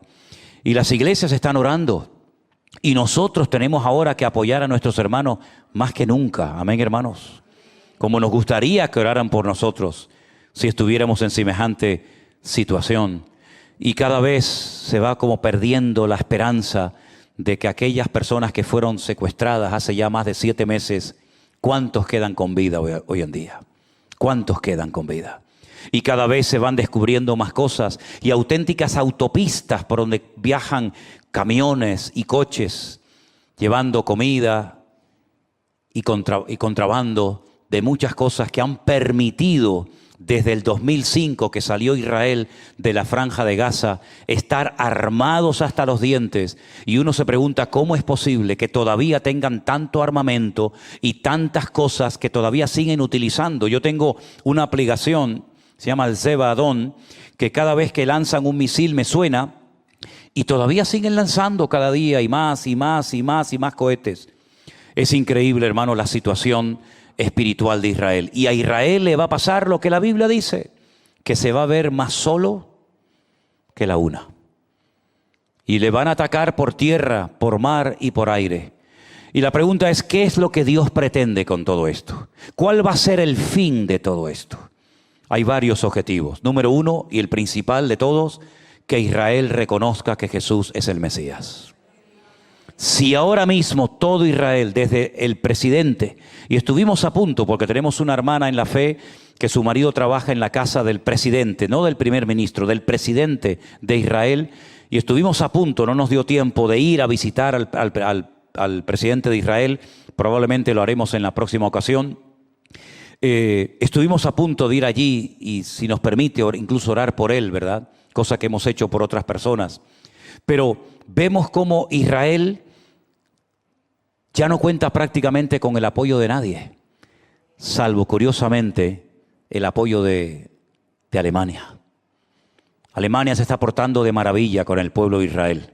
[SPEAKER 1] Y las iglesias están orando. Y nosotros tenemos ahora que apoyar a nuestros hermanos más que nunca. Amén, hermanos. Como nos gustaría que oraran por nosotros si estuviéramos en semejante situación. Y cada vez se va como perdiendo la esperanza de que aquellas personas que fueron secuestradas hace ya más de 7 meses, ¿cuántos quedan con vida hoy en día? ¿Cuántos quedan con vida? Y cada vez se van descubriendo más cosas y auténticas autopistas por donde viajan camiones y coches llevando comida y contrabando de muchas cosas que han permitido desde el 2005 que salió Israel de la Franja de Gaza estar armados hasta los dientes. Y uno se pregunta cómo es posible que todavía tengan tanto armamento y tantas cosas que todavía siguen utilizando. Yo tengo una aplicación, se llama el Zeba Adon, que cada vez que lanzan un misil me suena. Y todavía siguen lanzando cada día y más y más y más y más cohetes. Es increíble, hermano, la situación espiritual de Israel. Y a Israel le va a pasar lo que la Biblia dice, que se va a ver más solo que la una. Y le van a atacar por tierra, por mar y por aire. Y la pregunta es, ¿qué es lo que Dios pretende con todo esto? ¿Cuál va a ser el fin de todo esto? Hay varios objetivos. Número 1, y el principal de todos, que Israel reconozca que Jesús es el Mesías. Si ahora mismo todo Israel, desde el presidente, y estuvimos a punto, porque tenemos una hermana en la fe que su marido trabaja en la casa del presidente, no del primer ministro, del presidente de Israel, y estuvimos a punto, no nos dio tiempo de ir a visitar al presidente de Israel, probablemente lo haremos en la próxima ocasión. Estuvimos a punto de ir allí y, si nos permite, incluso orar por él, ¿verdad? Cosa que hemos hecho por otras personas. Pero vemos cómo Israel ya no cuenta prácticamente con el apoyo de nadie, salvo, curiosamente, el apoyo de Alemania. Alemania se está portando de maravilla con el pueblo de Israel.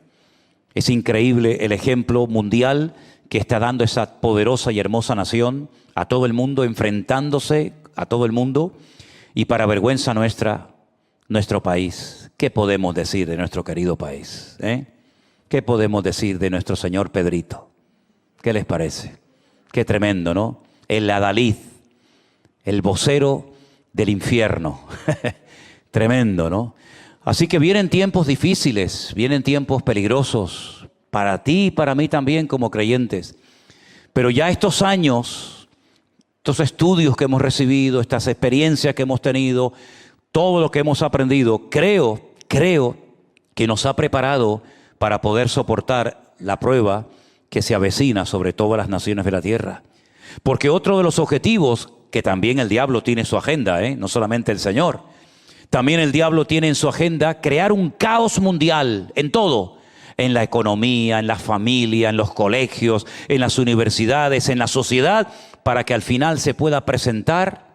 [SPEAKER 1] Es increíble el ejemplo mundial que está dando esa poderosa y hermosa nación a todo el mundo, enfrentándose a todo el mundo, y para vergüenza nuestra, nuestro país. ¿Qué podemos decir de nuestro querido país? ¿Qué podemos decir de nuestro señor Pedrito? ¿Qué les parece? Qué tremendo, ¿no? El adalid, el vocero del infierno. Tremendo, ¿no? Así que vienen tiempos difíciles, vienen tiempos peligrosos, para ti y para mí también como creyentes. Pero ya estos años, estos estudios que hemos recibido, estas experiencias que hemos tenido, todo lo que hemos aprendido, creo que nos ha preparado para poder soportar la prueba que se avecina sobre todas las naciones de la tierra. Porque otro de los objetivos, que también el diablo tiene en su agenda, no solamente el Señor, también el diablo tiene en su agenda crear un caos mundial en todo, en la economía, en la familia, en los colegios, en las universidades, en la sociedad, para que al final se pueda presentar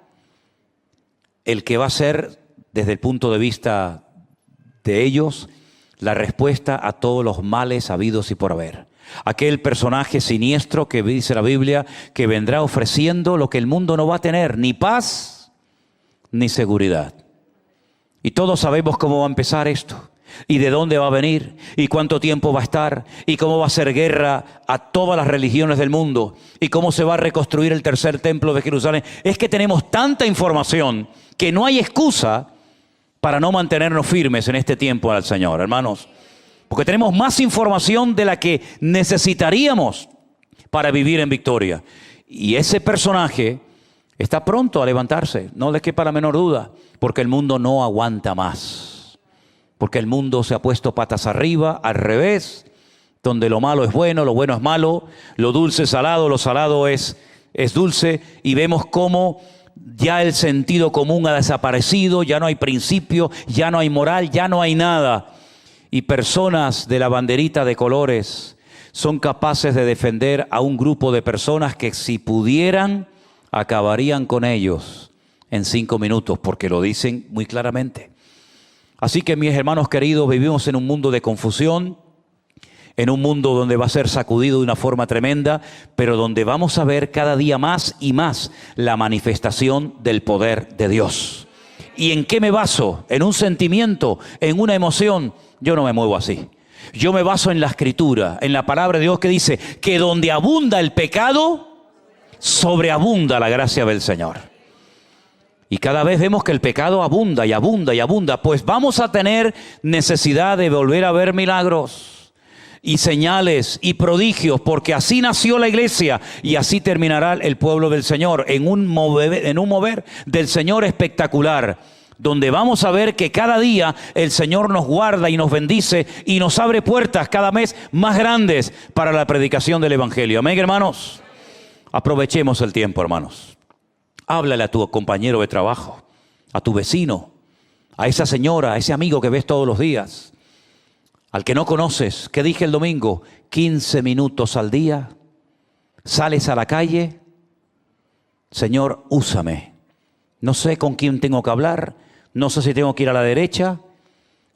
[SPEAKER 1] el que va a ser, desde el punto de vista de ellos, la respuesta a todos los males habidos y por haber. Aquel personaje siniestro que dice la Biblia que vendrá ofreciendo lo que el mundo no va a tener, ni paz ni seguridad. Y todos sabemos cómo va a empezar esto, y de dónde va a venir, y cuánto tiempo va a estar, y cómo va a ser guerra a todas las religiones del mundo, y cómo se va a reconstruir el tercer templo de Jerusalén. Es que tenemos tanta información que no hay excusa para no mantenernos firmes en este tiempo al Señor, hermanos. Porque tenemos más información de la que necesitaríamos para vivir en victoria. Y ese personaje está pronto a levantarse, no le quepa la menor duda, porque el mundo no aguanta más. Porque el mundo se ha puesto patas arriba, al revés, donde lo malo es bueno, lo bueno es malo, lo dulce es salado, lo salado es dulce, y vemos cómo ya el sentido común ha desaparecido, ya no hay principio, ya no hay moral, ya no hay nada. Y personas de la banderita de colores son capaces de defender a un grupo de personas que, si pudieran, acabarían con ellos en 5 minutos, porque lo dicen muy claramente. Así que, mis hermanos queridos, vivimos en un mundo de confusión, en un mundo donde va a ser sacudido de una forma tremenda, pero donde vamos a ver cada día más y más la manifestación del poder de Dios. ¿Y en qué me baso? ¿En un sentimiento? ¿En una emoción? Yo no me muevo así. Yo me baso en la Escritura, en la palabra de Dios, que dice que donde abunda el pecado, sobreabunda la gracia del Señor. Y cada vez vemos que el pecado abunda y abunda y abunda, pues vamos a tener necesidad de volver a ver milagros y señales y prodigios, porque así nació la iglesia y así terminará el pueblo del Señor, en un mover del Señor espectacular, donde vamos a ver que cada día el Señor nos guarda y nos bendice y nos abre puertas cada vez más grandes para la predicación del Evangelio. Amén, hermanos. Aprovechemos el tiempo, hermanos. Háblale a tu compañero de trabajo, a tu vecino, a esa señora, a ese amigo que ves todos los días, al que no conoces. ¿Qué dije el domingo? 15 minutos al día. Sales a la calle. Señor, úsame. No sé con quién tengo que hablar. No sé si tengo que ir a la derecha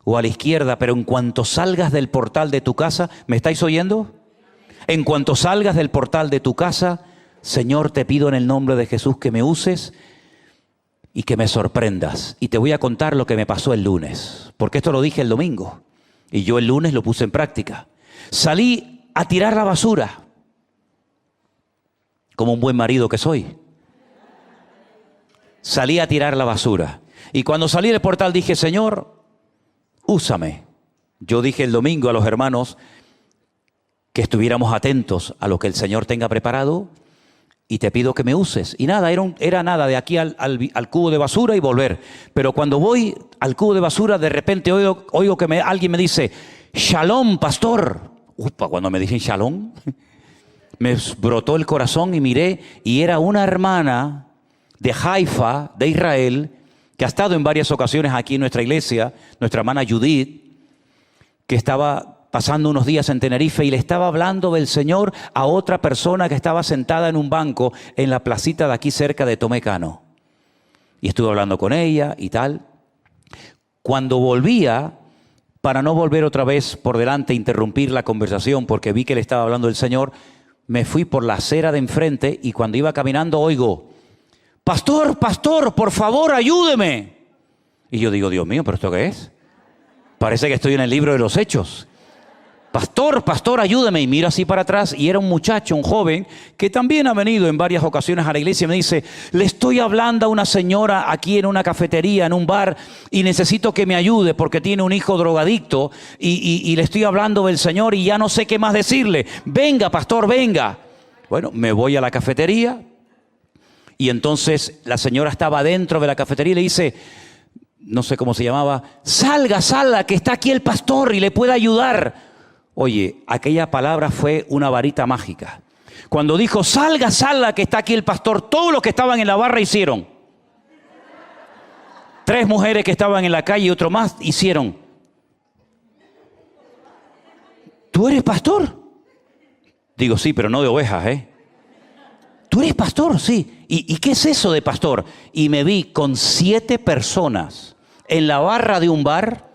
[SPEAKER 1] o a la izquierda, pero en cuanto salgas del portal de tu casa, ¿me estáis oyendo? En cuanto salgas del portal de tu casa, Señor, te pido en el nombre de Jesús que me uses y que me sorprendas. Y te voy a contar lo que me pasó el lunes, porque esto lo dije el domingo y yo el lunes lo puse en práctica. Salí a tirar la basura, como un buen marido que soy. Salí a tirar la basura. Y cuando salí del portal dije, Señor, úsame. Yo dije el domingo a los hermanos que estuviéramos atentos a lo que el Señor tenga preparado, y te pido que me uses. Y nada, era nada de aquí al cubo de basura y volver. Pero cuando voy al cubo de basura, de repente oigo que alguien me dice, Shalom, pastor. Upa, cuando me dicen Shalom, me brotó el corazón y miré, y era una hermana de Haifa, de Israel, que ha estado en varias ocasiones aquí en nuestra iglesia, nuestra hermana Judith, que estaba pasando unos días en Tenerife y le estaba hablando del Señor a otra persona que estaba sentada en un banco en la placita de aquí cerca de Tomé Cano. Y estuve hablando con ella y tal. Cuando volvía, para no volver otra vez por delante e interrumpir la conversación, porque vi que le estaba hablando del Señor, me fui por la acera de enfrente y cuando iba caminando oigo, pastor, pastor, por favor, ayúdeme. Y yo digo, Dios mío, ¿pero esto qué es? Parece que estoy en el libro de los Hechos. Pastor, pastor, ayúdame. Y miro así para atrás y era un muchacho, un joven, que también ha venido en varias ocasiones a la iglesia y me dice, le estoy hablando a una señora aquí en una cafetería, en un bar, y necesito que me ayude porque tiene un hijo drogadicto y le estoy hablando del Señor y ya no sé qué más decirle. Venga, pastor, venga. Bueno, me voy a la cafetería y entonces la señora estaba dentro de la cafetería y le dice, no sé cómo se llamaba, salga, salga, que está aquí el pastor y le puede ayudar. Oye, aquella palabra fue una varita mágica. Cuando dijo, salga, salga, que está aquí el pastor, todos los que estaban en la barra hicieron. 3 mujeres que estaban en la calle y otro más hicieron. ¿Tú eres pastor? Digo, sí, pero no de ovejas, ¿eh? ¿Tú eres pastor? Sí. ¿Y qué es eso de pastor? Y me vi con 7 personas en la barra de un bar,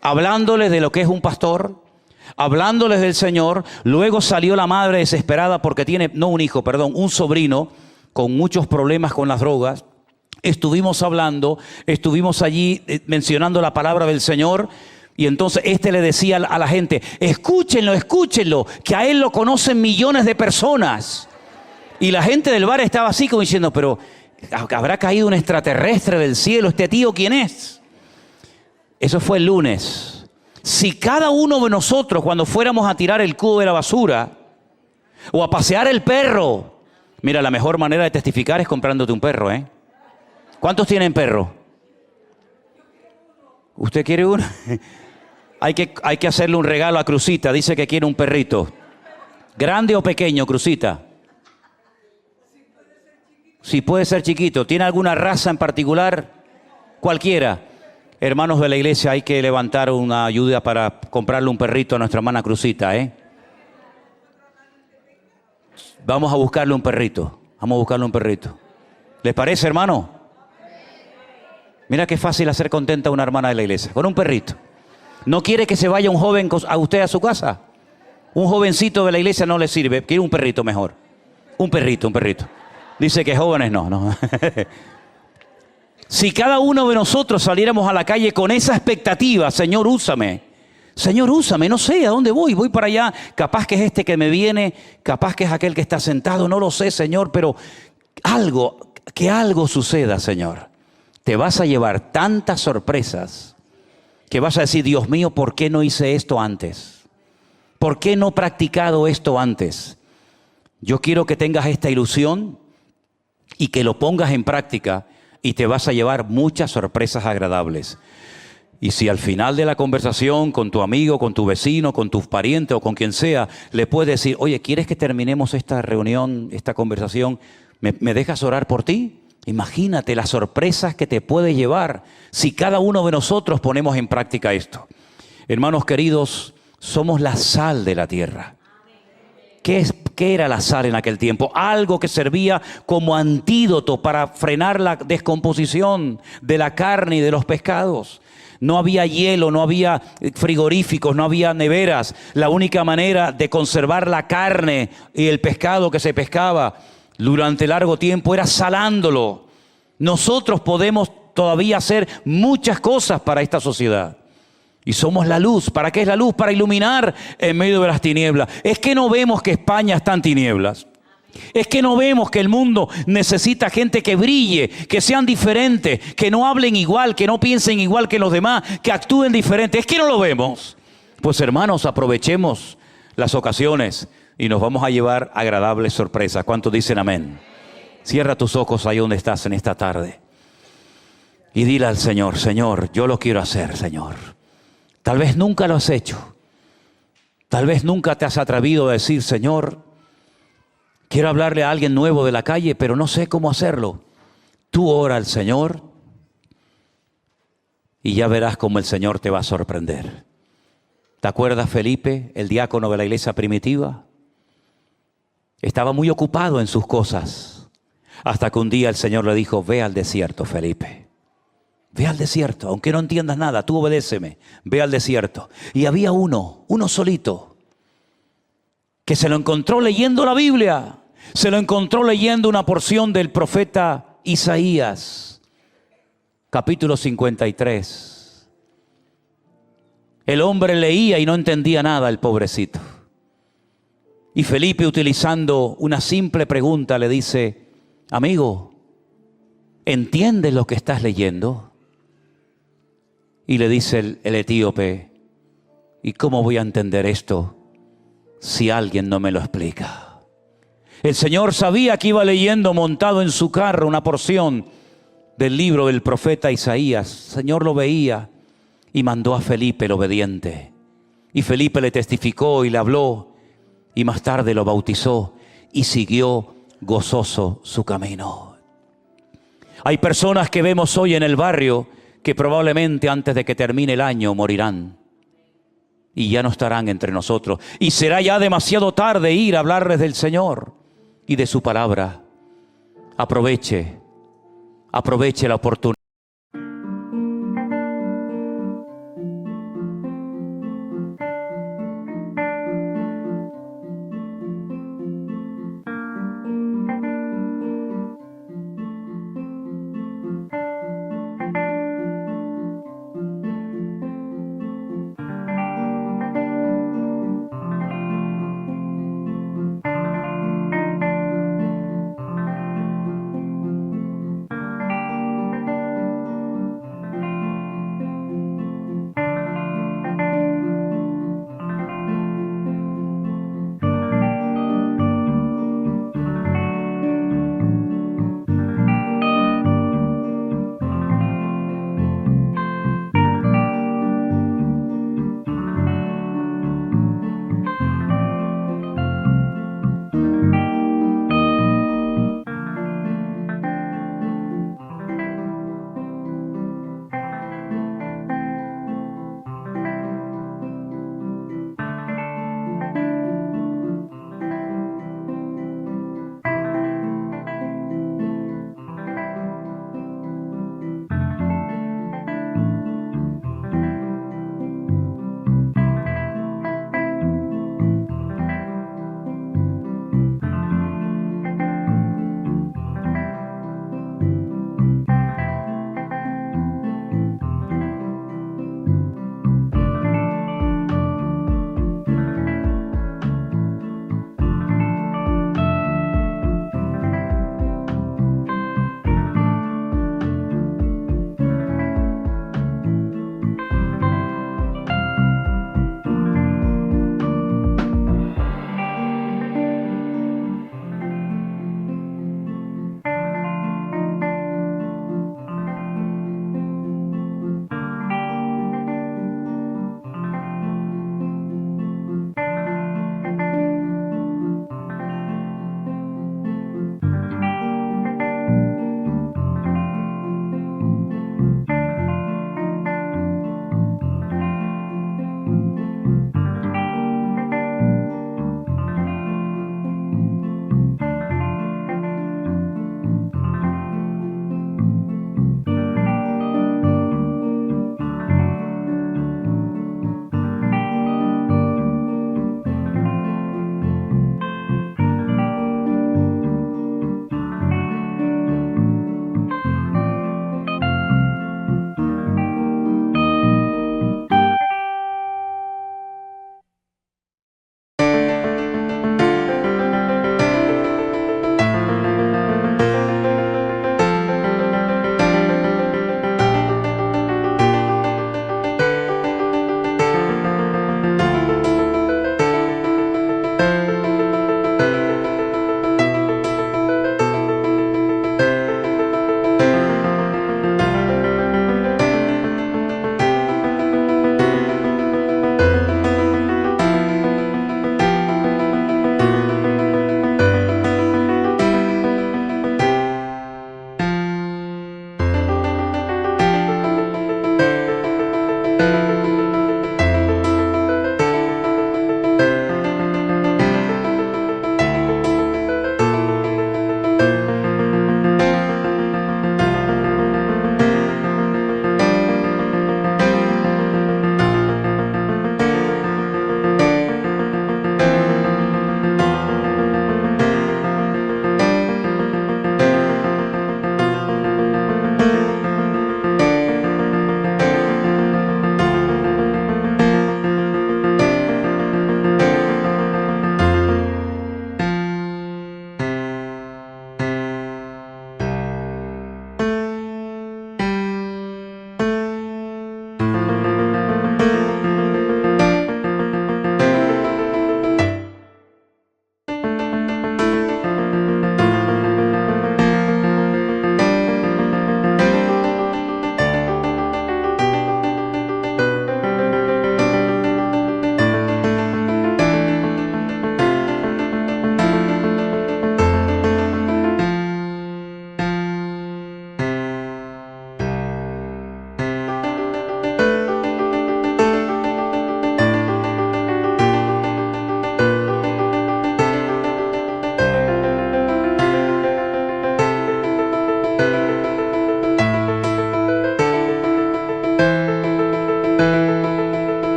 [SPEAKER 1] hablándoles de lo que es un pastor, hablándoles del Señor. Luego salió la madre desesperada porque tiene, no un hijo, perdón, un sobrino con muchos problemas con las drogas. Estuvimos hablando, estuvimos allí mencionando la palabra del Señor. Y entonces le decía a la gente, escúchenlo, escúchenlo, que a él lo conocen millones de personas. Y la gente del bar estaba así como diciendo, pero ¿habrá caído un extraterrestre del cielo? ¿Este tío quién es? Eso fue el lunes. Si cada uno de nosotros, cuando fuéramos a tirar el cubo de la basura o a pasear el perro, mira, la mejor manera de testificar es comprándote un perro, ¿eh? ¿Cuántos tienen perro? ¿Usted quiere uno? Hay que hacerle un regalo a Cruzita. Dice que quiere un perrito. ¿Grande o pequeño, Cruzita? Sí, puede ser chiquito. ¿Tiene alguna raza en particular? Cualquiera. Hermanos de la iglesia, hay que levantar una ayuda para comprarle un perrito a nuestra hermana Cruzita, ¿eh? Vamos a buscarle un perrito. Vamos a buscarle un perrito. ¿Les parece, hermano? Mira qué fácil hacer contenta a una hermana de la iglesia. Con un perrito. ¿No quiere que se vaya un joven a usted a su casa? Un jovencito de la iglesia no le sirve. Quiere un perrito mejor. Un perrito, un perrito. Dice que jóvenes no. Si cada uno de nosotros saliéramos a la calle con esa expectativa, Señor, úsame. Señor, úsame, no sé a dónde voy para allá. Capaz que es este que me viene, capaz que es aquel que está sentado, no lo sé, Señor, pero que algo suceda, Señor. Te vas a llevar tantas sorpresas que vas a decir, Dios mío, ¿por qué no hice esto antes? ¿Por qué no he practicado esto antes? Yo quiero que tengas esta ilusión y que lo pongas en práctica y te vas a llevar muchas sorpresas agradables. Y si al final de la conversación con tu amigo, con tu vecino, con tus parientes o con quien sea, le puedes decir, oye, ¿quieres que terminemos esta reunión, esta conversación? ¿Me dejas orar por ti? Imagínate las sorpresas que te puede llevar si cada uno de nosotros ponemos en práctica esto. Hermanos queridos, somos la sal de la tierra. ¿Qué era la sal en aquel tiempo? Algo que servía como antídoto para frenar la descomposición de la carne y de los pescados. No había hielo, no había frigoríficos, no había neveras. La única manera de conservar la carne y el pescado que se pescaba durante largo tiempo era salándolo. Nosotros podemos todavía hacer muchas cosas para esta sociedad. Y somos la luz. ¿Para qué es la luz? Para iluminar en medio de las tinieblas. Es que no vemos que España está en tinieblas. Es que no vemos que el mundo necesita gente que brille, que sean diferentes, que no hablen igual, que no piensen igual que los demás, que actúen diferente. Es que no lo vemos. Pues hermanos, aprovechemos las ocasiones y nos vamos a llevar agradables sorpresas. ¿Cuántos dicen amén? Cierra tus ojos ahí donde estás en esta tarde y dile al Señor, Señor, yo lo quiero hacer, Señor. Tal vez nunca lo has hecho. Tal vez nunca te has atrevido a decir, Señor, quiero hablarle a alguien nuevo de la calle, pero no sé cómo hacerlo. Tú ora al Señor y ya verás cómo el Señor te va a sorprender. ¿Te acuerdas, Felipe, el diácono de la iglesia primitiva? Estaba muy ocupado en sus cosas, hasta que un día el Señor le dijo, ve al desierto, Felipe. Ve al desierto, aunque no entiendas nada, tú obedéceme, ve al desierto. Y había uno solito, que se lo encontró leyendo la Biblia, se lo encontró leyendo una porción del profeta Isaías, capítulo 53. El hombre leía y no entendía nada, el pobrecito. Y Felipe, utilizando una simple pregunta, le dice: amigo, ¿entiendes lo que estás leyendo? Y le dice el etíope: ¿y cómo voy a entender esto si alguien no me lo explica? El Señor sabía que iba leyendo montado en su carro una porción del libro del profeta Isaías. El Señor lo veía y mandó a Felipe el obediente. Y Felipe le testificó y le habló, y más tarde lo bautizó y siguió gozoso su camino. Hay personas que vemos hoy en el barrio que probablemente antes de que termine el año morirán y ya no estarán entre nosotros. Y será ya demasiado tarde ir a hablarles del Señor y de su palabra. Aproveche la oportunidad.